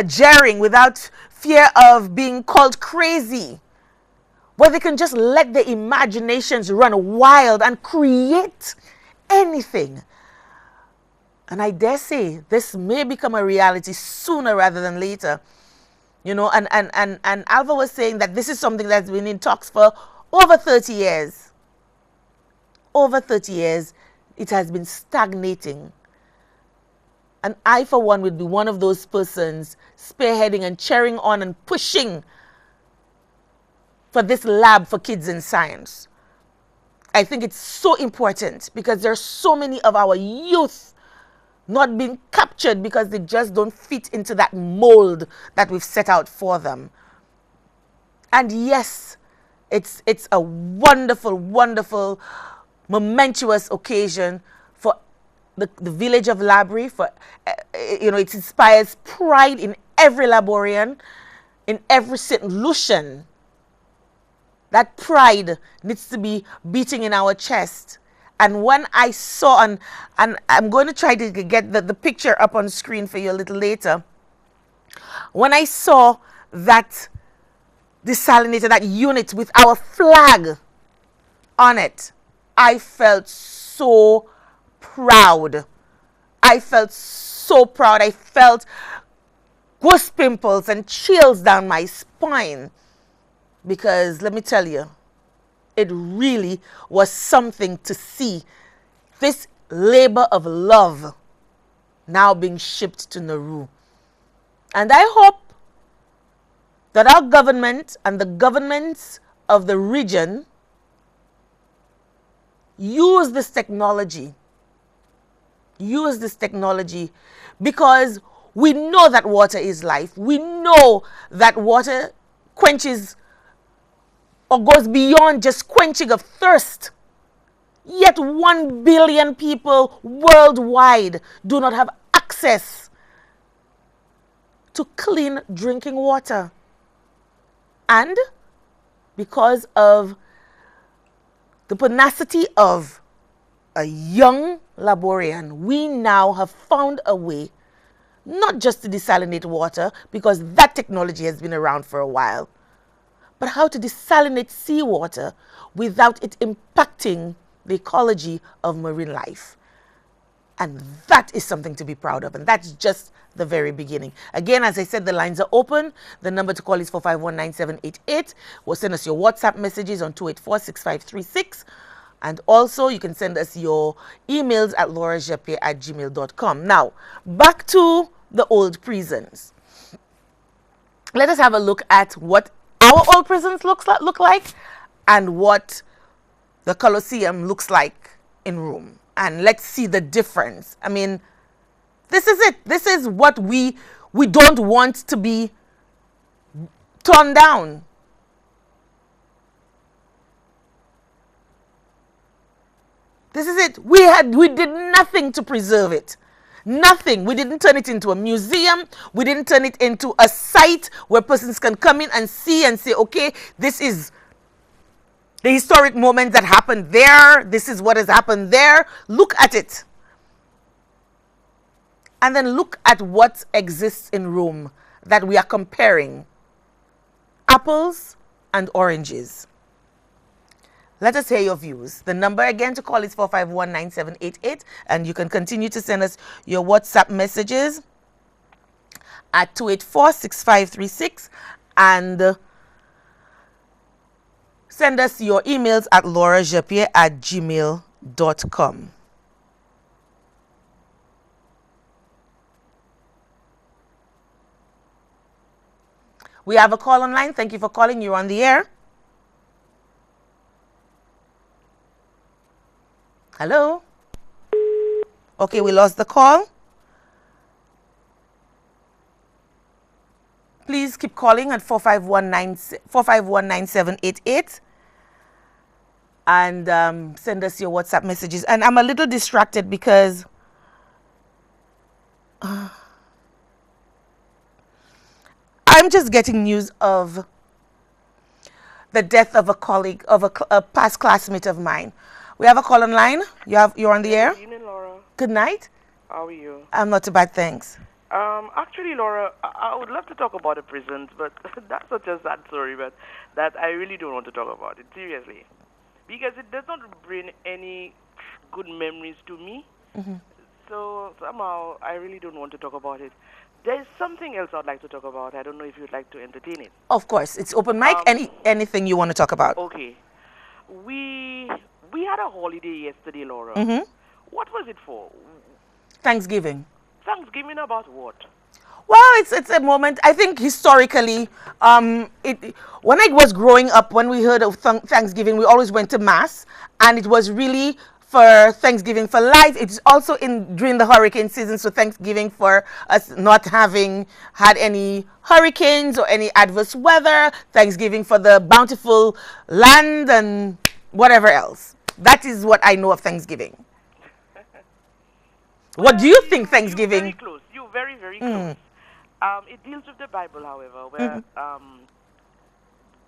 jarring, without fear of being called crazy, where they can just let their imaginations run wild and create anything. And I dare say this may become a reality sooner rather than later. You know, and Alva was saying that this is something that's been in talks for over 30 years. Over 30 years, it has been stagnating. And I, for one, would be one of those persons spearheading and cheering on and pushing for this lab for kids in science. I think it's so important because there are so many of our youth not being captured because they just don't fit into that mold that we've set out for them. And yes, it's a wonderful, wonderful, momentous occasion for the village of Labrie. For you know, it inspires pride in every Laborian, in every St. Lucian. That pride needs to be beating in our chest. And when I saw, and I'm going to try to get the picture up on screen for you a little later. When I saw that desalinator, that unit with our flag on it, I felt so proud. I felt so proud. I felt goose pimples and chills down my spine. Because let me tell you, it really was something to see this labor of love now being shipped to Nauru. And I hope that our government and the governments of the region use this technology. Use this technology because we know that water is life. We know that water quenches or goes beyond just quenching of thirst. Yet 1 billion people worldwide do not have access to clean drinking water. And because of the tenacity of a young Laborian, we now have found a way not just to desalinate water, because that technology has been around for a while, but how to desalinate seawater without it impacting the ecology of marine life. And that is something to be proud of. And that's just the very beginning. Again, as I said, the lines are open. The number to call is 451-9788. Or send us your WhatsApp messages on 284-6536. And also, you can send us your emails at laurajape@gmail.com. Now, back to the old prisons. Let us have a look at what our old prisons look like and what the Colosseum looks like in Rome. And let's see the difference. I mean, this is it. This is what we don't want to be torn down. This is it. We did nothing to preserve it. Nothing. We didn't turn it into a museum. We didn't turn it into a site where persons can come in and see and say, okay, this is the historic moment that happened there. This is what has happened there. Look at it. And then look at what exists in Rome that we are comparing. Apples and oranges. Let us hear your views. The number again to call is 451-9788, and you can continue to send us your WhatsApp messages at 284-6536. And send us your emails at laurajapier@gmail.com. We have a call online. Thank you for calling. You're on the air. Hello? Okay, we lost the call. Please keep calling at 451-9788 and send us your WhatsApp messages. And I'm a little distracted because I'm just getting news of the death of a colleague, of a past classmate of mine. We have a call online. You're on the air. Good evening, Laura. Good night. How are you? I'm not too bad, thanks. Actually, Laura, I would love to talk about the prisons, but that's such a sad story, but that I really don't want to talk about it, seriously. Because it does not bring any good memories to me. So somehow I really don't want to talk about it. There's something else I'd like to talk about. I don't know if you'd like to entertain it. Of course, it's open mic. Anything you want to talk about. Okay. We had a holiday yesterday, Laura. What was it for? Thanksgiving. Thanksgiving about what? Well, it's a moment. I think historically, when I was growing up, when we heard of Thanksgiving, we always went to mass, and it was really for Thanksgiving for life. It's also during the hurricane season, so Thanksgiving for us not having had any hurricanes or any adverse weather. Thanksgiving for the bountiful land and whatever else. That is what I know of Thanksgiving. What do you think Thanksgiving? You're very close. You're very, very close. It deals with the Bible, however, where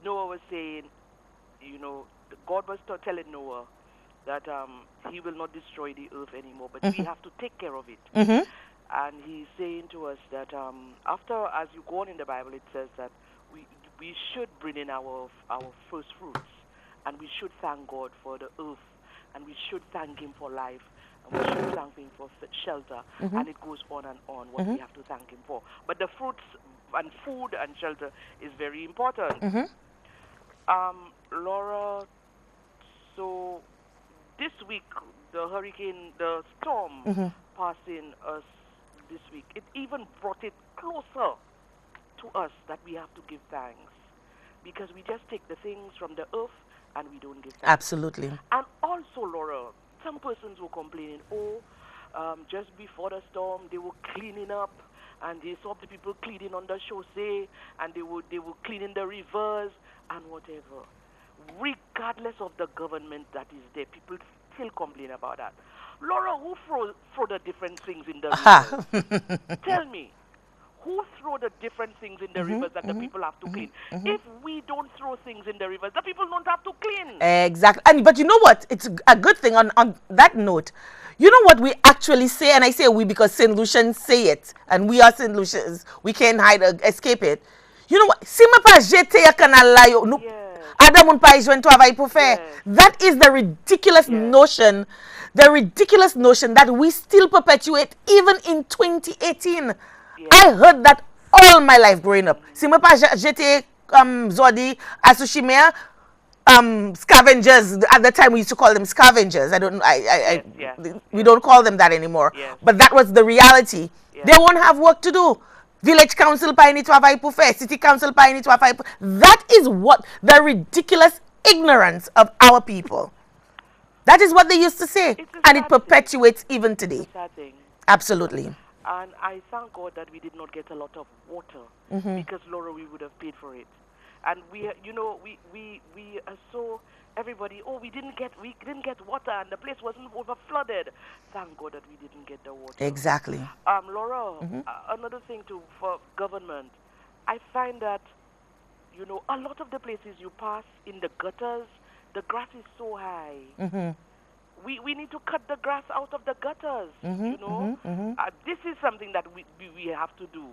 Noah was saying, God was telling Noah that he will not destroy the earth anymore, but we have to take care of it. And he's saying to us that after, as you go on in the Bible, it says that we should bring in our first fruits, and we should thank God for the earth, and we should thank Him for life, and we should thank Him for shelter, and it goes on and on what we have to thank Him for. But the fruits and food and shelter is very important. Laura, so this week, the storm passing us this week, it even brought it closer to us that we have to give thanks. Because we just take the things from the earth and we don't give thanks. Absolutely. And also, Laura, some persons were complaining, just before the storm, they were cleaning up, and they saw the people cleaning on the chaussee, and they were cleaning the rivers and whatever. Regardless of the government that is there, people still complain about that. Laura, who throw the different things in the rivers? Tell me. Who throw the different things in the rivers that the people have to clean? If we don't throw things in the rivers, the people don't have to clean. Exactly. But you know what? It's a good thing on that note. You know what we actually say, and I say we because St. Lucians say it, and we are St. Lucians. We can't hide or escape it. You know what? Si me pa jete ya kanal la yo, Adam un pa ijwen to avay pou fe. That is the ridiculous notion, that we still perpetuate even in 2018. I heard that all my life growing up. Si me pa jete Zodi Asushimea, scavengers. At the time we used to call them scavengers. We don't call them that anymore. But that was the reality. They won't have work to do. Village council pa ini to avay pou fe, city council pa ini to avay pou. That is what the ridiculous ignorance of our people. That is what they used to say, and it perpetuates even today. Absolutely. And I thank God that we did not get a lot of water, because Laura, we would have paid for it. And we are so everybody. We didn't get water, and the place wasn't over flooded. Thank God that we didn't get the water. Exactly. Laura, another thing for government, I find that a lot of the places you pass in the gutters, the grass is so high. We need to cut the grass out of the gutters. This is something that we have to do.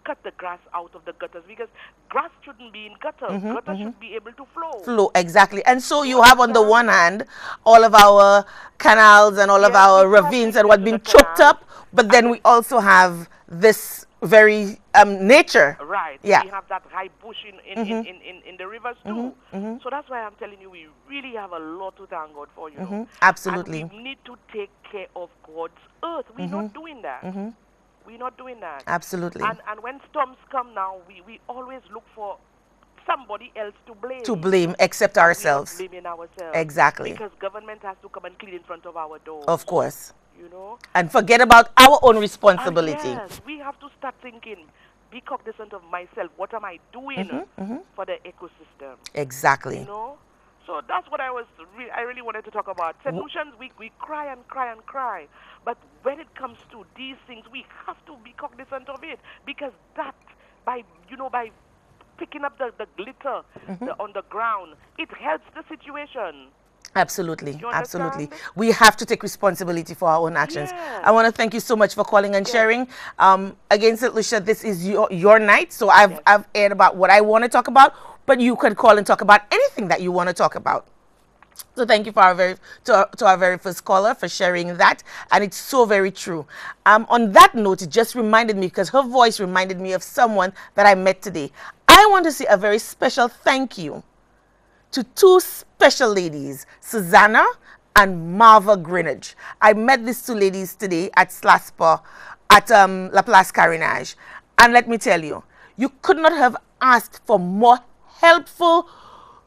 Cut the grass out of the gutters, because grass shouldn't be in gutters. Gutters should be able to flow. Exactly. And so you have on the one hand all of our canals and all of our ravines and what being choked up, but then we also have this very nature. Right. Yeah. We have that high bush in the rivers too. So that's why I'm telling you, we really have a lot to thank God for, you know. Absolutely. And we need to take care of God's earth. We're not doing that. We're not doing that. Absolutely. And when storms come now, we always look for somebody else to blame. To blame, except And ourselves. we are blaming ourselves. Exactly. Because government has to come and clean in front of our doors. Of course. You know. And forget about our own responsibility. Yes, we have to start thinking, be cognizant of myself. What am I doing for the ecosystem? Exactly. You know? So that's what I really wanted to talk about. St. Lucians, we cry and cry and cry. But when it comes to these things, we have to be cognizant of it. Because that, by picking up the glitter on the ground, it helps the situation. Absolutely, You absolutely. understand? We have to take responsibility for our own actions. Yes. I want to thank you so much for calling and sharing. Again, St. Lucia, this is your night, so I've aired about what I want to talk about, but you can call and talk about anything that you want to talk about. So thank you for our very first caller for sharing that, and it's so very true. On that note, it just reminded me, because her voice reminded me of someone that I met today. I want to say a very special thank you to two special ladies, Susanna and Marva Greenidge. I met these two ladies today at SLASPA at La Place Carénage. And let me tell you, you could not have asked for more helpful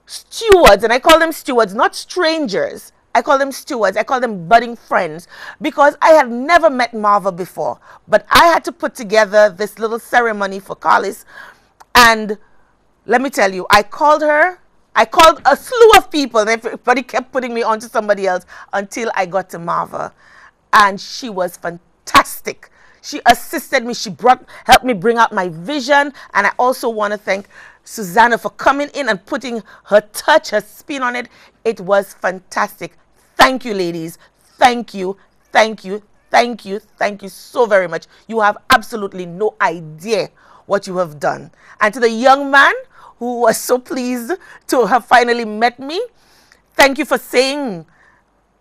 stewards. And I call them stewards, not strangers. I call them stewards. I call them budding friends, because I had never met Marva before. But I had to put together this little ceremony for Carlis. And let me tell you, I called her. I called a slew of people, and everybody kept putting me on to somebody else until I got to Marva. And she was fantastic. She assisted me. She helped me bring out my vision. And I also want to thank Susanna for coming in and putting her touch, her spin on it. It was fantastic. Thank you, ladies. Thank you. Thank you. Thank you. Thank you so very much. You have absolutely no idea what you have done. And to the young man who was so pleased to have finally met me, thank you for saying,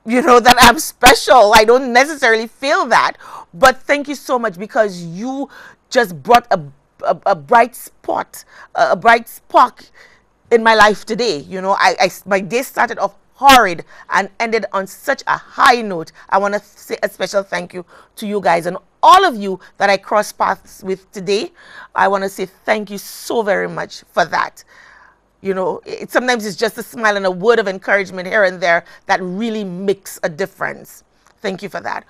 that I'm special. I don't necessarily feel that, but thank you so much, because you just brought a bright spot, a bright spark in my life today. My day started off horrid and ended on such a high note. I want to say a special thank you to you guys, and all of you that I crossed paths with today. I want to say thank you so very much for that. Sometimes it's just a smile and a word of encouragement here and there that really makes a difference. Thank you for that.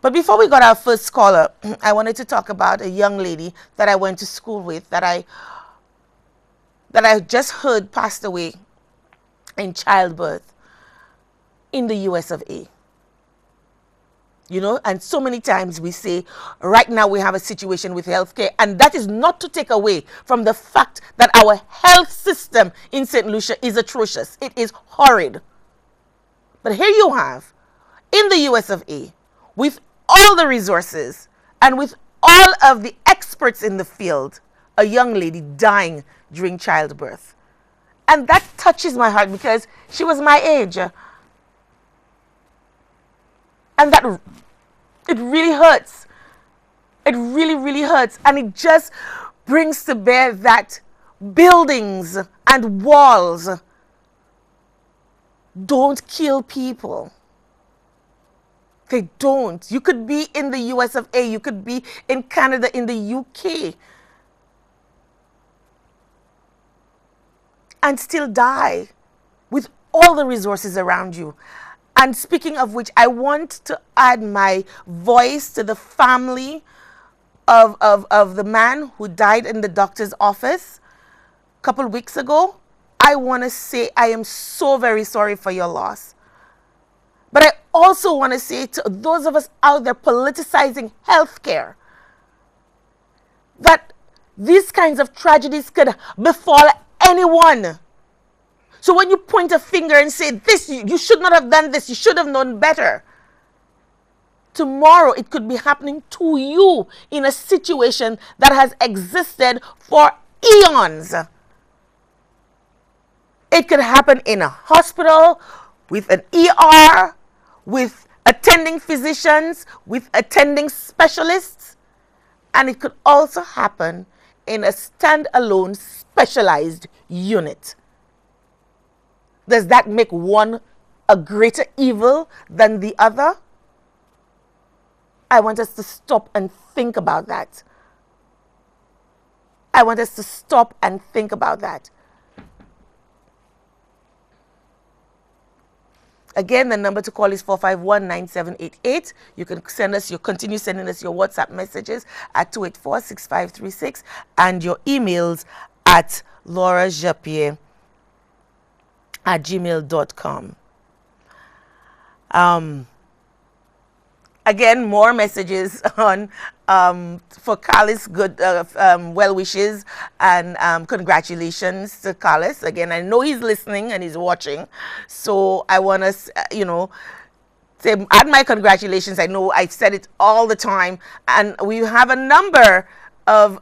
But before we got our first caller, I wanted to talk about a young lady that I went to school with that I just heard passed away in childbirth in the US of A. And so many times we say, right now we have a situation with healthcare, and that is not to take away from the fact that our health system in St. Lucia is atrocious. It is horrid. But here you have, in the US of A, with all the resources and with all of the experts in the field, a young lady dying during childbirth. And that touches my heart, because she was my age. And it really hurts. It really, really hurts. And it just brings to bear that buildings and walls don't kill people. They don't. You could be in the US of A. You could be in Canada, in the UK, and still die with all the resources around you. And speaking of which, I want to add my voice to the family of the man who died in the doctor's office a couple of weeks ago. I want to say I am so very sorry for your loss. But I also want to say to those of us out there politicizing healthcare, that these kinds of tragedies could befall anyone. So when you point a finger and say, this, you should not have done this, you should have known better, tomorrow it could be happening to you in a situation that has existed for eons. It could happen in a hospital, with an ER, with attending physicians, with attending specialists. And it could also happen in a standalone specialized unit. Does that make one a greater evil than the other? I want us to stop and think about that. I want us to stop and think about that. Again, the number to call is 451-9788. You can continue sending us your WhatsApp messages at 284-6536 and your emails at laurajapier@gmail.com. Again, more messages on for Carlos, good well wishes and congratulations to Carlos. Again, I know he's listening and he's watching, so I want to, say, add my congratulations. I know I've said it all the time, and we have a number of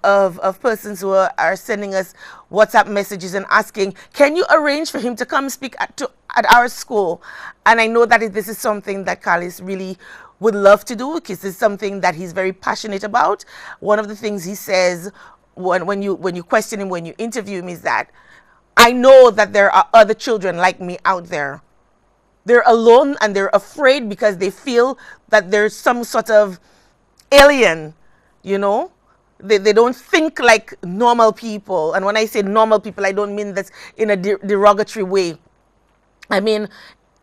persons who are sending us WhatsApp messages and asking, can you arrange for him to come speak at our school? And I know that this is something that Carlos really would love to do, because it's something that he's very passionate about. One of the things he says when you question him, when you interview him, is that I know that there are other children like me out there. They're alone and they're afraid because they feel that there's some sort of alien, you know. They don't think like normal people. And when I say normal people, I don't mean that in a derogatory way. I mean,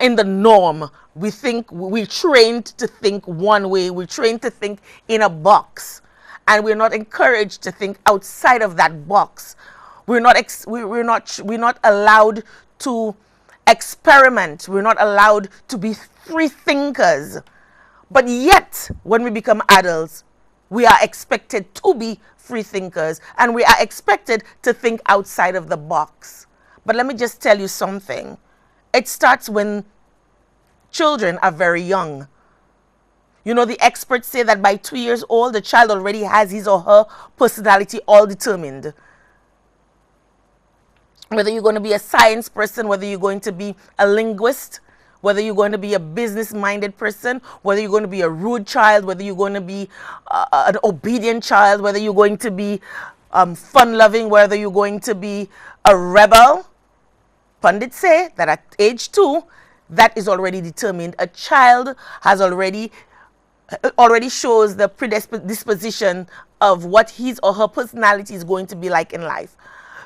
in the norm, we're trained to think one way. We're trained to think in a box, and we're not encouraged to think outside of that box. We're not allowed to experiment. We're not allowed to be free thinkers. But yet, when we become adults, we are expected to be free thinkers, and we are expected to think outside of the box. But let me just tell you something. It starts when children are very young. You know, the experts say that by 2 years old, the child already has his or her personality all determined. Whether you're going to be a science person, whether you're going to be a linguist, whether you're going to be a business-minded person, whether you're going to be a rude child, whether you're going to be an obedient child, whether you're going to be fun-loving, whether you're going to be a rebel. Pundits say that at age 2, that is already determined. A child has already shows the predisposition of what his or her personality is going to be like in life.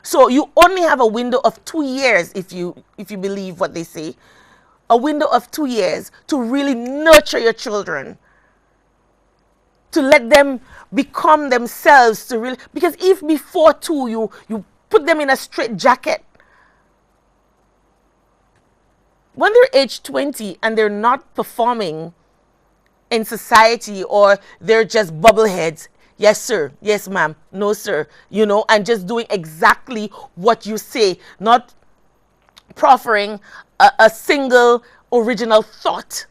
So you only have a window of 2 years, if you believe what they say, a window of 2 years to really nurture your children, to let them become themselves, to really, because if before 2 you put them in a straitjacket, when they're age 20 and they're not performing in society, or they're just bubbleheads, yes sir, yes ma'am, no sir, you know, and just doing exactly what you say, not proffering a single original thought.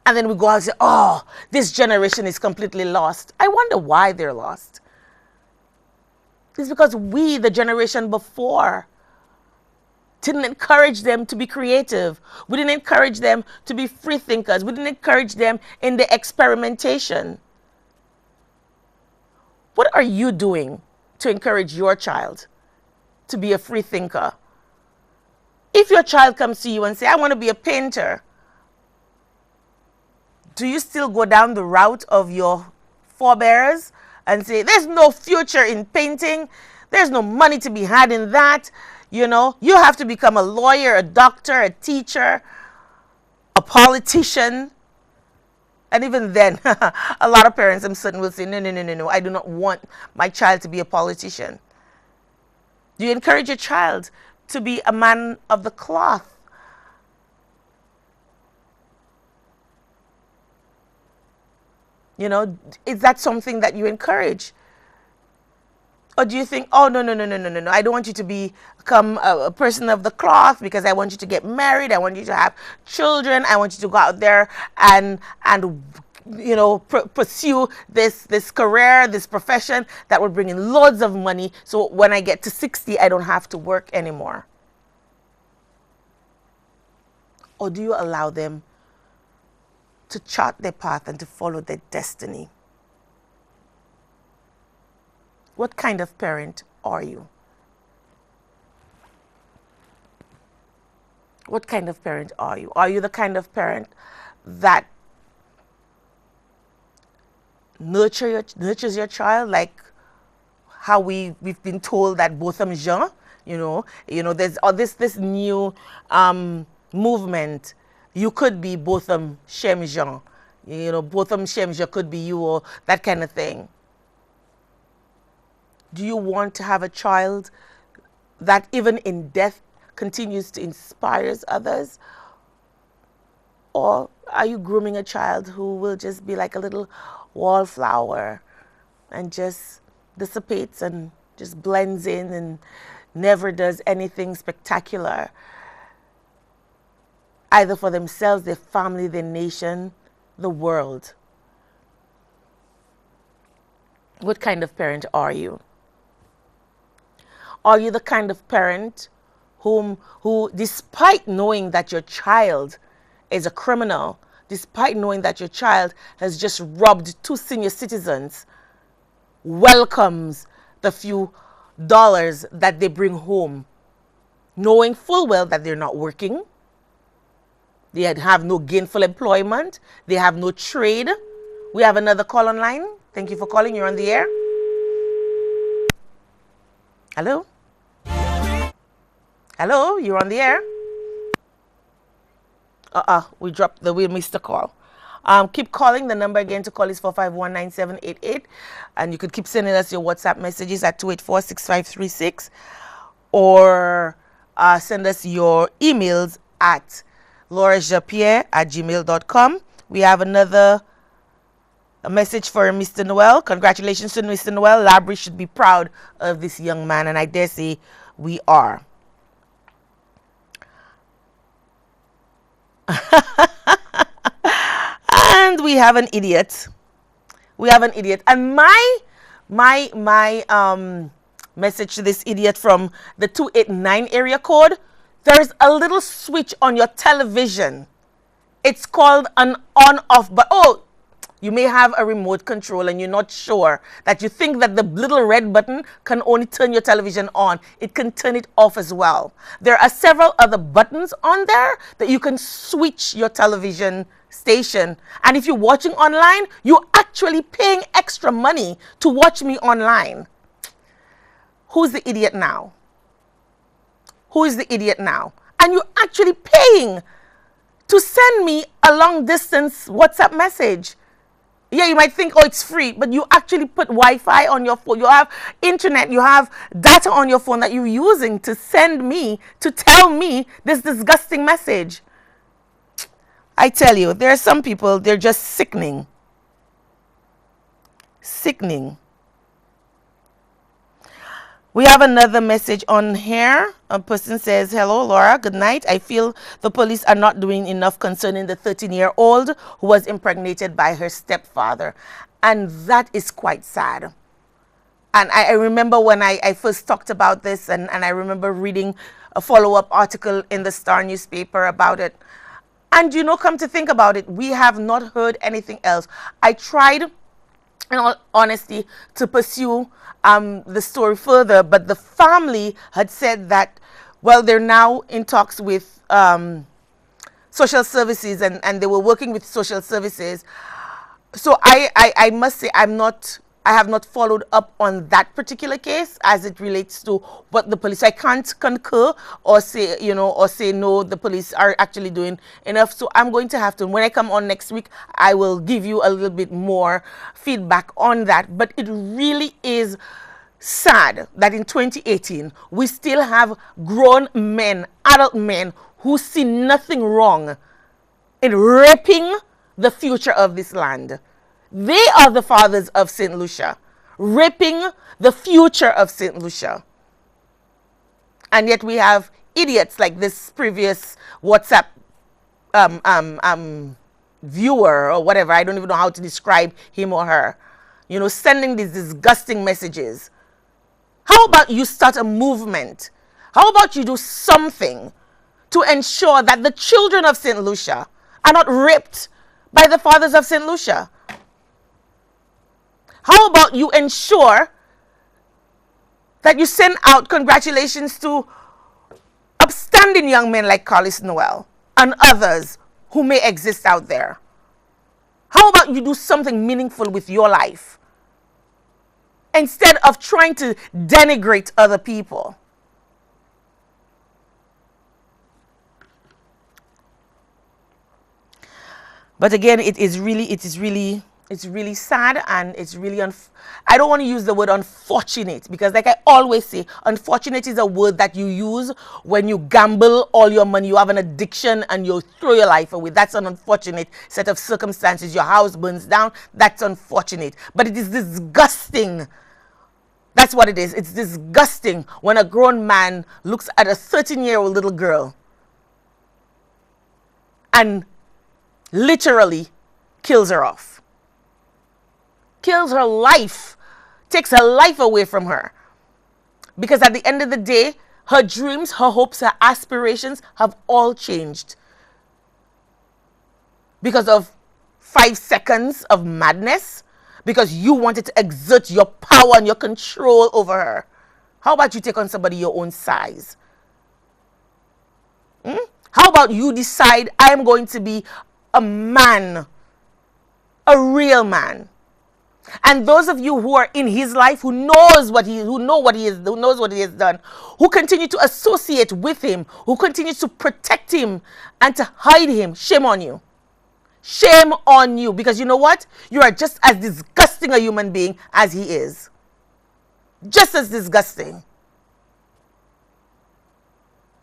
And then we go out and say, oh, this generation is completely lost. I wonder why they're lost. It's because we, the generation before, didn't encourage them to be creative. We didn't encourage them to be free thinkers. We didn't encourage them in the experimentation. What are you doing to encourage your child to be a free thinker? If your child comes to you and say, I want to be a painter, do you still go down the route of your forebears and say, there's no future in painting, there's no money to be had in that, you know, you have to become a lawyer, a doctor, a teacher, a politician? And even then, a lot of parents, I'm certain, will say, no, I do not want my child to be a politician. Do you encourage your child to be a man of the cloth? You know, is that something that you encourage? Or do you think, oh, no, I don't want you to become a person of the cloth, because I want you to get married, I want you to have children, I want you to go out there and you know, pursue this career, this profession that will bring in loads of money, so when I get to 60, I don't have to work anymore? Or do you allow them to chart their path and to follow their destiny? What kind of parent are you? What kind of parent are you? Are you the kind of parent that nurtures your child like how we've been told that Botham Jean, there's this new movement. You could be Botham Shem Jean, Botham Shem Jean could be you, or that kind of thing. Do you want to have a child that even in death continues to inspire others? Or are you grooming a child who will just be like a little wallflower and just dissipates and just blends in and never does anything spectacular, either for themselves, their family, their nation, the world? What kind of parent are you? Are you the kind of parent who, despite knowing that your child is a criminal, despite knowing that your child has just robbed 2 senior citizens, welcomes the few dollars that they bring home, knowing full well that they're not working, they have no gainful employment, they have no trade? We have another call online. Thank you for calling. You're on the air. Hello? Hello, you're on the air. We missed the call. Keep calling. The number again to call is 451-9788. And you could keep sending us your WhatsApp messages at 284-6536. Or send us your emails at laurajapierre@gmail.com. We have a message for Mr. Noel. Congratulations to Mr. Noel. Labrie should be proud of this young man, and I dare say we are. And we have an idiot. And my message to this idiot from the 289 area code, there's a little switch on your television. It's called an on-off, but you may have a remote control and you're not sure, that you think that the little red button can only turn your television on. It can turn it off as well. There are several other buttons on there that you can switch your television station. And if you're watching online, you're actually paying extra money to watch me online. Who's the idiot now? Who is the idiot now? And you're actually paying to send me a long distance WhatsApp message. Yeah, you might think, it's free, but you actually put Wi-Fi on your phone. You have internet, you have data on your phone that you're using to send me, to tell me this disgusting message. I tell you, there are some people, they're just sickening. Sickening. We have another message on here. A person says, hello, Laura, good night. I feel the police are not doing enough concerning the 13-year-old who was impregnated by her stepfather. And that is quite sad. And I remember when I first talked about this, and I remember reading a follow-up article in the Star newspaper about it. And, come to think about it, we have not heard anything else. I tried, in all honesty, to pursue the story further, but the family had said that, they're now in talks with social services, and they were working with social services. So I must say I have not followed up on that particular case as it relates to what the police. I can't concur or say, no, the police are actually doing enough. So I'm going to have to, when I come on next week, I will give you a little bit more feedback on that. But it really is sad that in 2018, we still have grown men, adult men, who see nothing wrong in raping the future of this land. They are the fathers of St. Lucia, raping the future of St. Lucia. And yet we have idiots like this previous WhatsApp viewer or whatever. I don't even know how to describe him or her, sending these disgusting messages. How about you start a movement? How about you do something to ensure that the children of St. Lucia are not raped by the fathers of St. Lucia? How about you ensure that you send out congratulations to upstanding young men like Carlos Noel and others who may exist out there? How about you do something meaningful with your life instead of trying to denigrate other people? But again, it's really sad, and it's really I don't want to use the word unfortunate, because like I always say, unfortunate is a word that you use when you gamble all your money, you have an addiction and you throw your life away. That's an unfortunate set of circumstances. Your house burns down. That's unfortunate. But it is disgusting. That's what it is. It's disgusting when a grown man looks at a 13-year-old little girl and literally kills her off. Kills her life. Takes her life away from her. Because at the end of the day, her dreams, her hopes, her aspirations have all changed. Because of 5 seconds of madness. Because you wanted to exert your power and your control over her. How about you take on somebody your own size? How about you decide, I'm going to be a man, a real man? And those of you who are in his life, who knows what he has done, who continue to associate with him, who continue to protect him and to hide him, shame on you. Shame on you, because you know what? You are just as disgusting a human being as he is. Just as disgusting.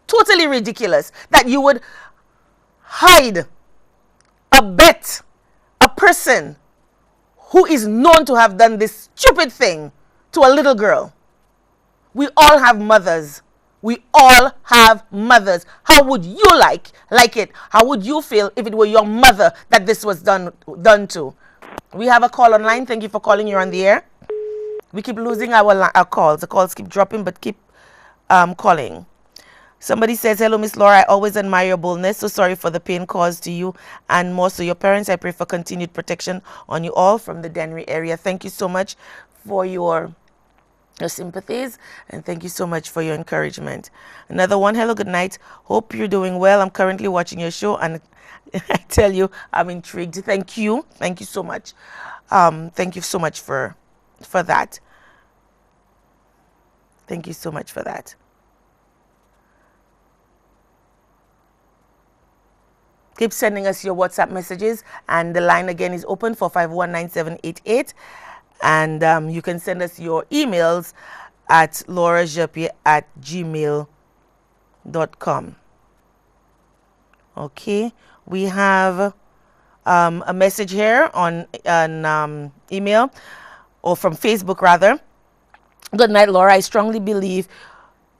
Totally ridiculous that you would hide, abet a person who is known to have done this stupid thing to a little girl. We all have mothers. We all have mothers. How would you like it? How would you feel if it were your mother that this was done to? We have a call online. Thank you for calling. You're on the air. We keep losing our calls. The calls keep dropping, but keep calling. Somebody says, hello, Miss Laura. I always admire your boldness. So sorry for the pain caused to you and more so your parents. I pray for continued protection on you all from the Dennery area. Thank you so much for your sympathies, and thank you so much for your encouragement. Another one. Hello, good night. Hope you're doing well. I'm currently watching your show, and I tell you, I'm intrigued. Thank you. Thank you so much. Thank you so much for that. Thank you so much for that. Keep sending us your WhatsApp messages, and the line again is open for 519-788. And you can send us your emails at laurajeppe@gmail.com. Okay, we have a message here on an email, or from Facebook rather. Good night, Laura. I strongly believe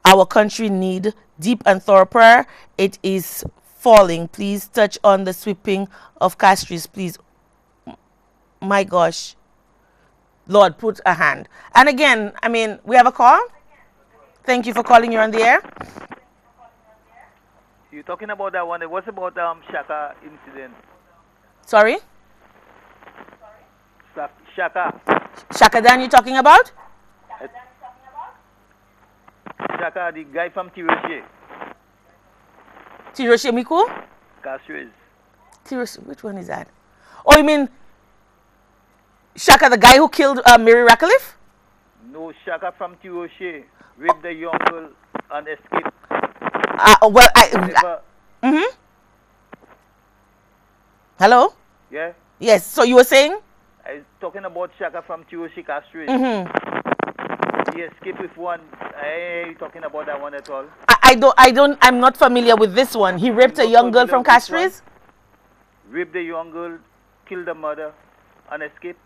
our country need deep and thorough prayer. It is falling. Please touch on the sweeping of Castries, please. My gosh. Lord, put a hand. And again, I mean, we have a call. Thank you for calling. You're on the air. You're talking about that one. What's about Shaka incident? Sorry? Shaka. Shaka Dan, you talking about? Shaka, the guy from Tiroshe. Tiroshe Miku? Castries. Tiroshe, which one is that? Oh, you mean Shaka, the guy who killed Mary Ratcliffe? No, Shaka from Tiroshe raped the young girl and escaped. Hello? Yeah? Yes, so you were saying? I was talking about Shaka from Tiroshe Castries. He escaped with one. I ain't talking about that one at all. I'm not familiar with this one. He raped a young girl from Castries? Raped the young girl, killed the mother, and escaped.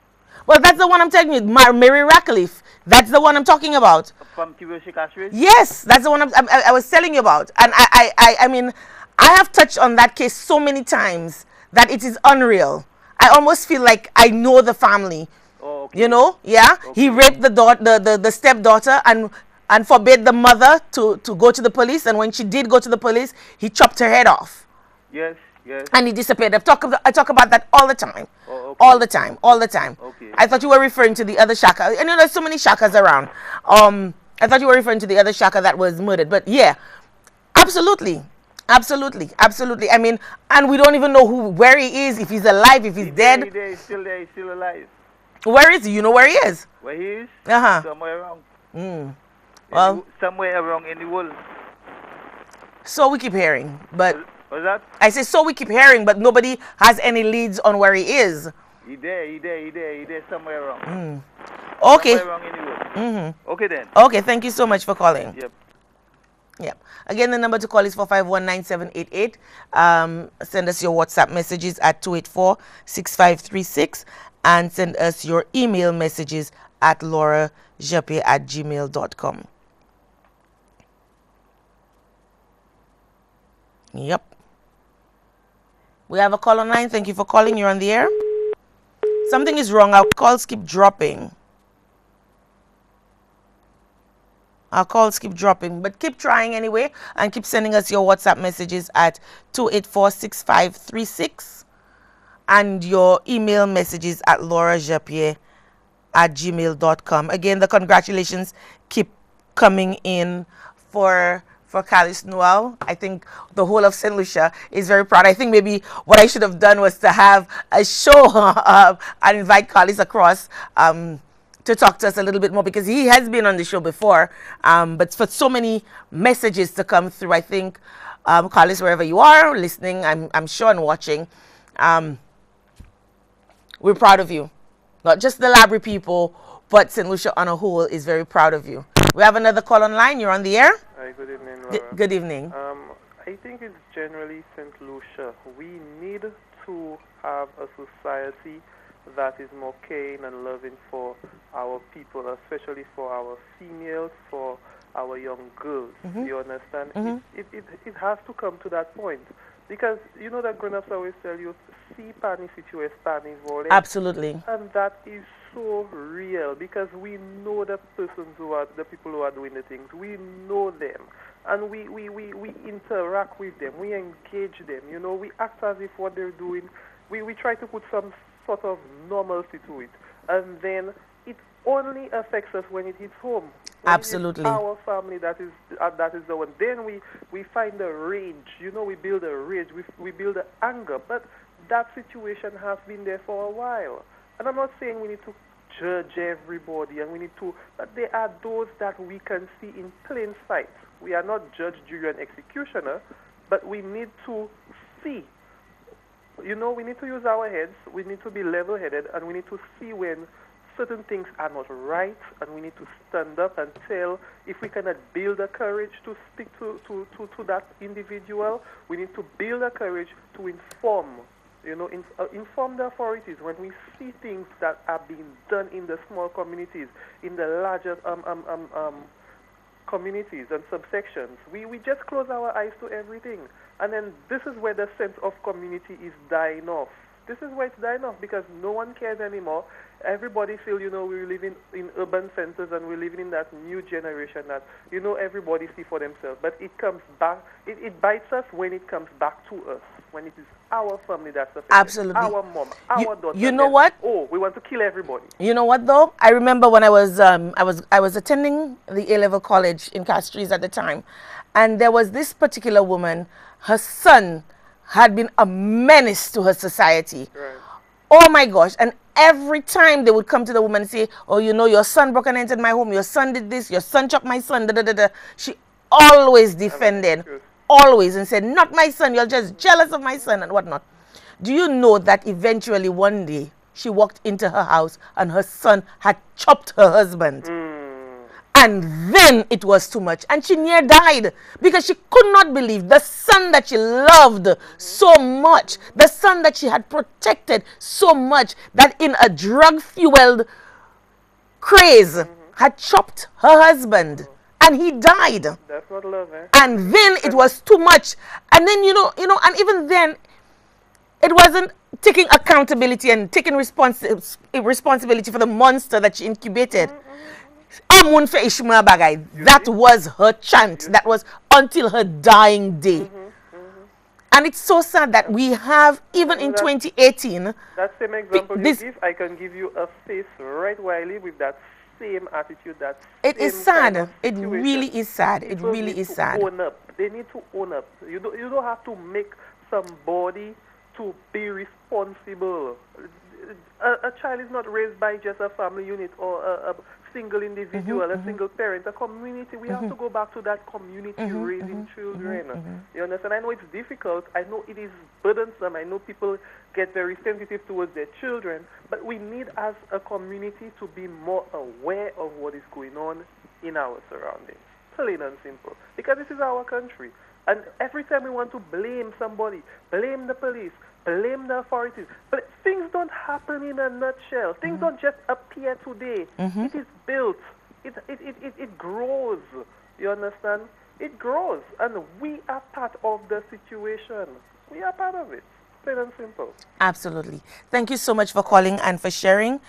Well, that's the one I'm telling you. Mary Ratcliffe. That's the one I'm talking about. From Tiroshe Castries? Yes, that's the one I was telling you about. And I mean, I have touched on that case so many times that it is unreal. I almost feel like I know the family. Oh, okay. You know? Yeah? Okay. He raped the stepdaughter and forbade the mother to go to the police. And when she did go to the police, he chopped her head off. Yes, yes. And he disappeared. I talk about that all the time. Oh, okay. All the time. All the time. Okay. I thought you were referring to the other Shaka. And you know, there's so many Shakas around. I thought you were referring to the other Shaka that was murdered. But yeah, absolutely. Absolutely. Absolutely. I mean, and we don't even know where he is, if he's alive, if he's dead. He's there, he's still there, he's still alive. Where is he? You know where he is? Where he is? Uh-huh. Somewhere around. Well, somewhere around in the world. so we keep hearing. But What's that? I say so we keep hearing, but nobody has any leads on where he is. He there somewhere around. Okay. Somewhere around in the world. Okay then. Okay, thank you so much for calling. Yep. Yep. Again, the number to call is 451-9788. Send us your WhatsApp messages at 284-6536 and send us your email messages at laurajape@gmail.com. Yep. We have a call online. Thank you for calling. You're on the air. Something is wrong. Our calls keep dropping. Our calls keep dropping, but keep trying anyway and keep sending us your WhatsApp messages at 284-6536 and your email messages at laurajapier@gmail.com. Again, the congratulations keep coming in for Carlos Noel. I think the whole of St. Lucia is very proud. I think maybe what I should have done was to have a show and invite Carlos across to talk to us a little bit more, because he has been on the show before, but for so many messages to come through, I think, Carlos, wherever you are listening, I'm sure, and watching, we're proud of you. Not just the Labrie people, but St. Lucia on a whole is very proud of you. We have another call online. You're on the air. Hi, good evening, Laura. Good evening. I think it's generally St. Lucia. We need to have a society that is more caring and loving for our people, especially for our females, for our young girls. You understand? It has to come to that point. Because you know that grown-ups always tell you, see pani situation, pani vole. Absolutely. And that is so real, because we know the persons who are, the people who are doing the things. We know them. And we interact with them. We engage them. You know, we act as if what they're doing, we try to put some sort of normalcy to it. And then it only affects us when it hits home. When Absolutely. It's our family that is the one. Then we find a rage. You know, we build a rage. We build an anger. But that situation has been there for a while. And I'm not saying we need to judge everybody, and we need to, but there are those that we can see in plain sight. We are not judge, jury, and executioner, but we need to see. You know, we need to use our heads, we need to be level-headed, and we need to see when certain things are not right, and we need to stand up and tell. If we cannot build the courage to speak to that individual, we need to build the courage to inform. You know, inform the authorities when we see things that are being done in the small communities, in the larger communities and subsections. We just close our eyes to everything. And then this is where the sense of community is dying off. This is where it's dying off, because no one cares anymore. Everybody feels, you know, we're living in urban centers, and we're living in that new generation that, you know, everybody see for themselves. But it comes back, it bites us when it comes back to us, when it is our family that's affected. Absolutely. Our mom, our daughter. You know what? Oh, we want to kill everybody. You know what though? I remember when I was attending the A-level college in Castries at the time, and there was this particular woman. Her son had been a menace to her society. Right. Oh my gosh. And every time they would come to the woman and say, oh, you know, your son broke and entered my home, your son did this, your son chopped my son, da da da da. She always defended, always, and said, not my son, you're just jealous of my son and whatnot. Do you know that eventually one day she walked into her house and her son had chopped her husband? And then it was too much, and she near died, because she could not believe the son that she loved so much, the son that she had protected so much, that in a drug-fueled craze had chopped her husband, and he died. That's not love, eh? And then it was too much. And then, you know, and even then, it wasn't taking accountability and taking responsibility for the monster that she incubated. That was her chant. That was until her dying day. And it's so sad that we have, even in 2018... That same example you give, I can give you a face right where I live with that same attitude, that It is same sad. kind of It situation, really is sad. It people really need is to sad. Own up. They need to own up. You don't have to make somebody to be responsible. A child is not raised by just a family unit or a single individual, a single parent, a community. We have to go back to that community raising children. You understand? I know it's difficult. I know it is burdensome. I know people get very sensitive towards their children, but we need as a community to be more aware of what is going on in our surroundings. Plain and simple. Because this is our country. And every time we want to blame somebody, blame the police, blame the authorities, but things don't happen in a nutshell. Things don't just appear today. It is built. It grows. You understand? It grows. And we are part of the situation. We are part of it. Plain and simple. Absolutely. Thank you so much for calling and for sharing.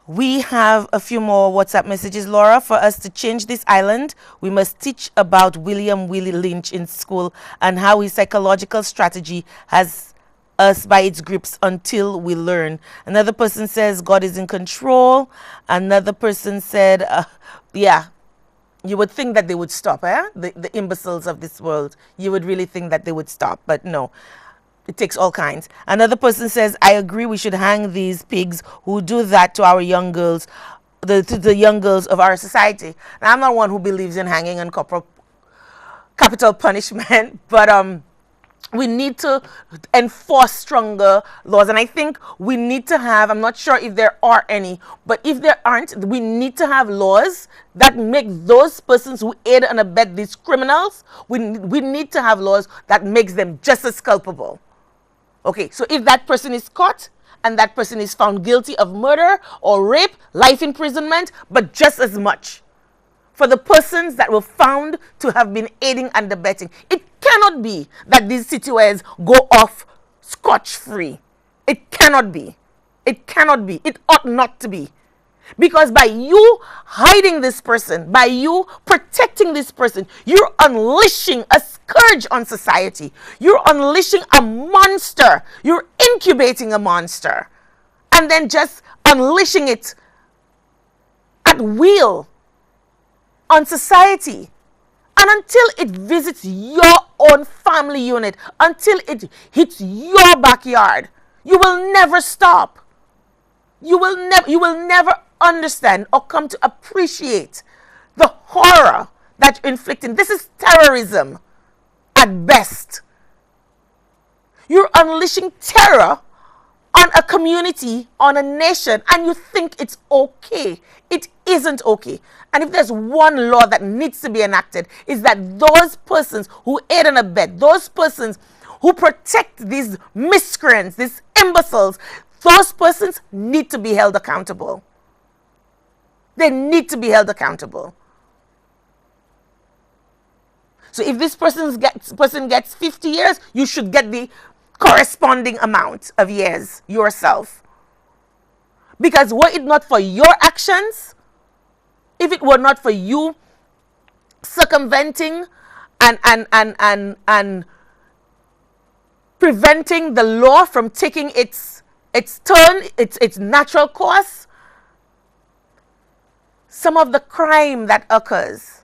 We have a few more WhatsApp messages, Laura. For us to change this island, we must teach about William Willie Lynch in school and how his psychological strategy has us by its grips until we learn. Another person says God is in control. Another person said, yeah, you would think that they would stop, the imbeciles of this world. You would really think that they would stop, but no. It takes all kinds. Another person says, I agree we should hang these pigs who do that to our young girls, to the young girls of our society. Now, I'm not one who believes in hanging and capital punishment, but we need to enforce stronger laws. And I think we need to have, I'm not sure if there are any, but if there aren't, we need to have laws that make those persons who aid and abet these criminals, we need to have laws that makes them just as culpable. Okay, so if that person is caught and that person is found guilty of murder or rape, life imprisonment, but just as much for the persons that were found to have been aiding and abetting. It cannot be that these citoyens go off scotch-free. It cannot be. It cannot be. It ought not to be. Because by you hiding this person, by you protecting this person, you're unleashing a scourge on society. You're unleashing a monster. You're incubating a monster. And then just unleashing it at will on society. And until it visits your own family unit, until it hits your backyard, you will never stop. You will never understand or come to appreciate the horror that you're inflicting. This is terrorism at best. You're unleashing terror on a community, on a nation, and you think it's okay. It isn't okay. And if there's one law that needs to be enacted, is that those persons who aid and abet, those persons who protect these miscreants, these imbeciles, those persons need to be held accountable. They need to be held accountable. So if this person gets 50 years, you should get the corresponding amount of years yourself. Because were it not for your actions, if it were not for you circumventing and preventing the law from taking its turn, its natural course, some of the crime that occurs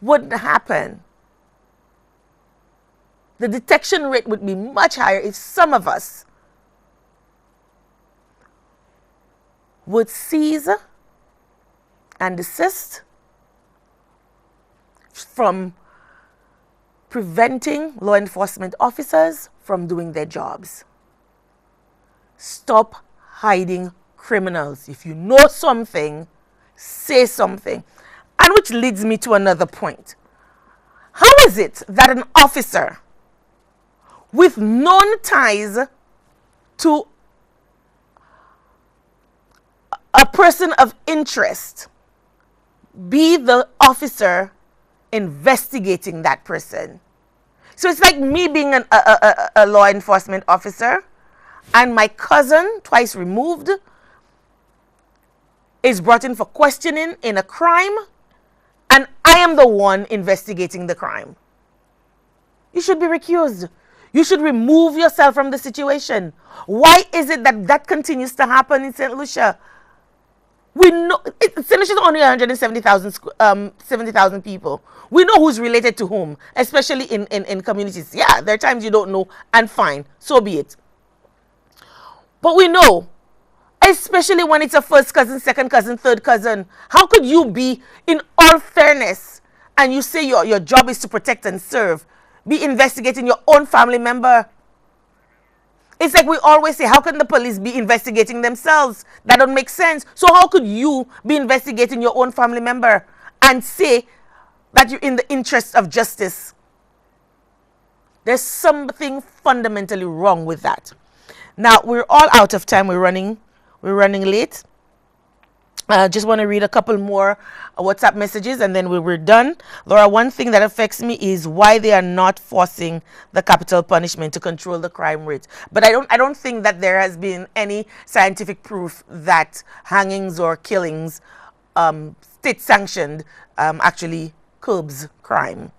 wouldn't happen. The detection rate would be much higher if some of us would seize and desist from preventing law enforcement officers from doing their jobs. Stop hiding criminals. If you know something, say something. And which leads me to another point. How is it that an officer with known ties to a person of interest be the officer investigating that person? So it's like me being a law enforcement officer and my cousin, twice removed, is brought in for questioning in a crime, and I am the one investigating the crime. You should be recused. You should remove yourself from the situation. Why is it that that continues to happen in St. Lucia? We know St. Lucia is only 70,000 people. We know who's related to whom, especially in communities. Yeah, there are times you don't know, and fine, so be it. But we know, especially when it's a first cousin, second cousin, third cousin. How could you be, in all fairness, and you say your job is to protect and serve, be investigating your own family member? It's like we always say, how can the police be investigating themselves? That don't make sense. So how could you be investigating your own family member and say that you're in the interest of justice? There's something fundamentally wrong with that. Now, we're all out of time. We're running late. Just want to read a couple more WhatsApp messages and then we're done. Laura, one thing that affects me is why they are not forcing the capital punishment to control the crime rate. But I don't think that there has been any scientific proof that hangings or killings, state sanctioned, actually curbs crime.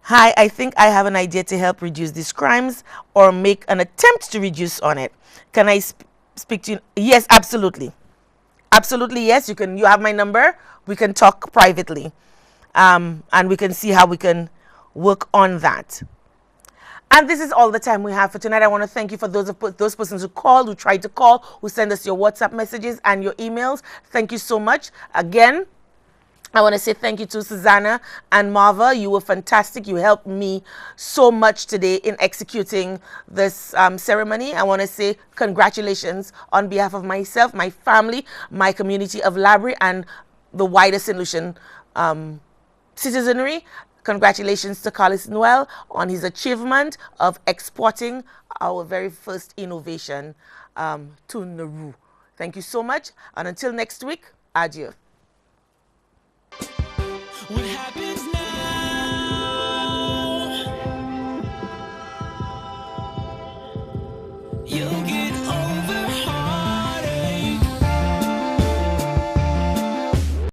Hi, I think I have an idea to help reduce these crimes or make an attempt to reduce on it. Can I speak to you? Yes, absolutely. Absolutely, yes. You have my number. We can talk privately. And we can see how we can work on that. And this is all the time we have for tonight. I want to thank you for those persons who called, who tried to call, who send us your WhatsApp messages and your emails. Thank you so much. Again, I want to say thank you to Susanna and Marva. You were fantastic. You helped me so much today in executing this ceremony. I want to say congratulations on behalf of myself, my family, my community of Labrie, and the wider St. Lucian citizenry. Congratulations to Carlos Noel on his achievement of exporting our very first innovation to Nauru. Thank you so much. And until next week, adieu. What happens now? You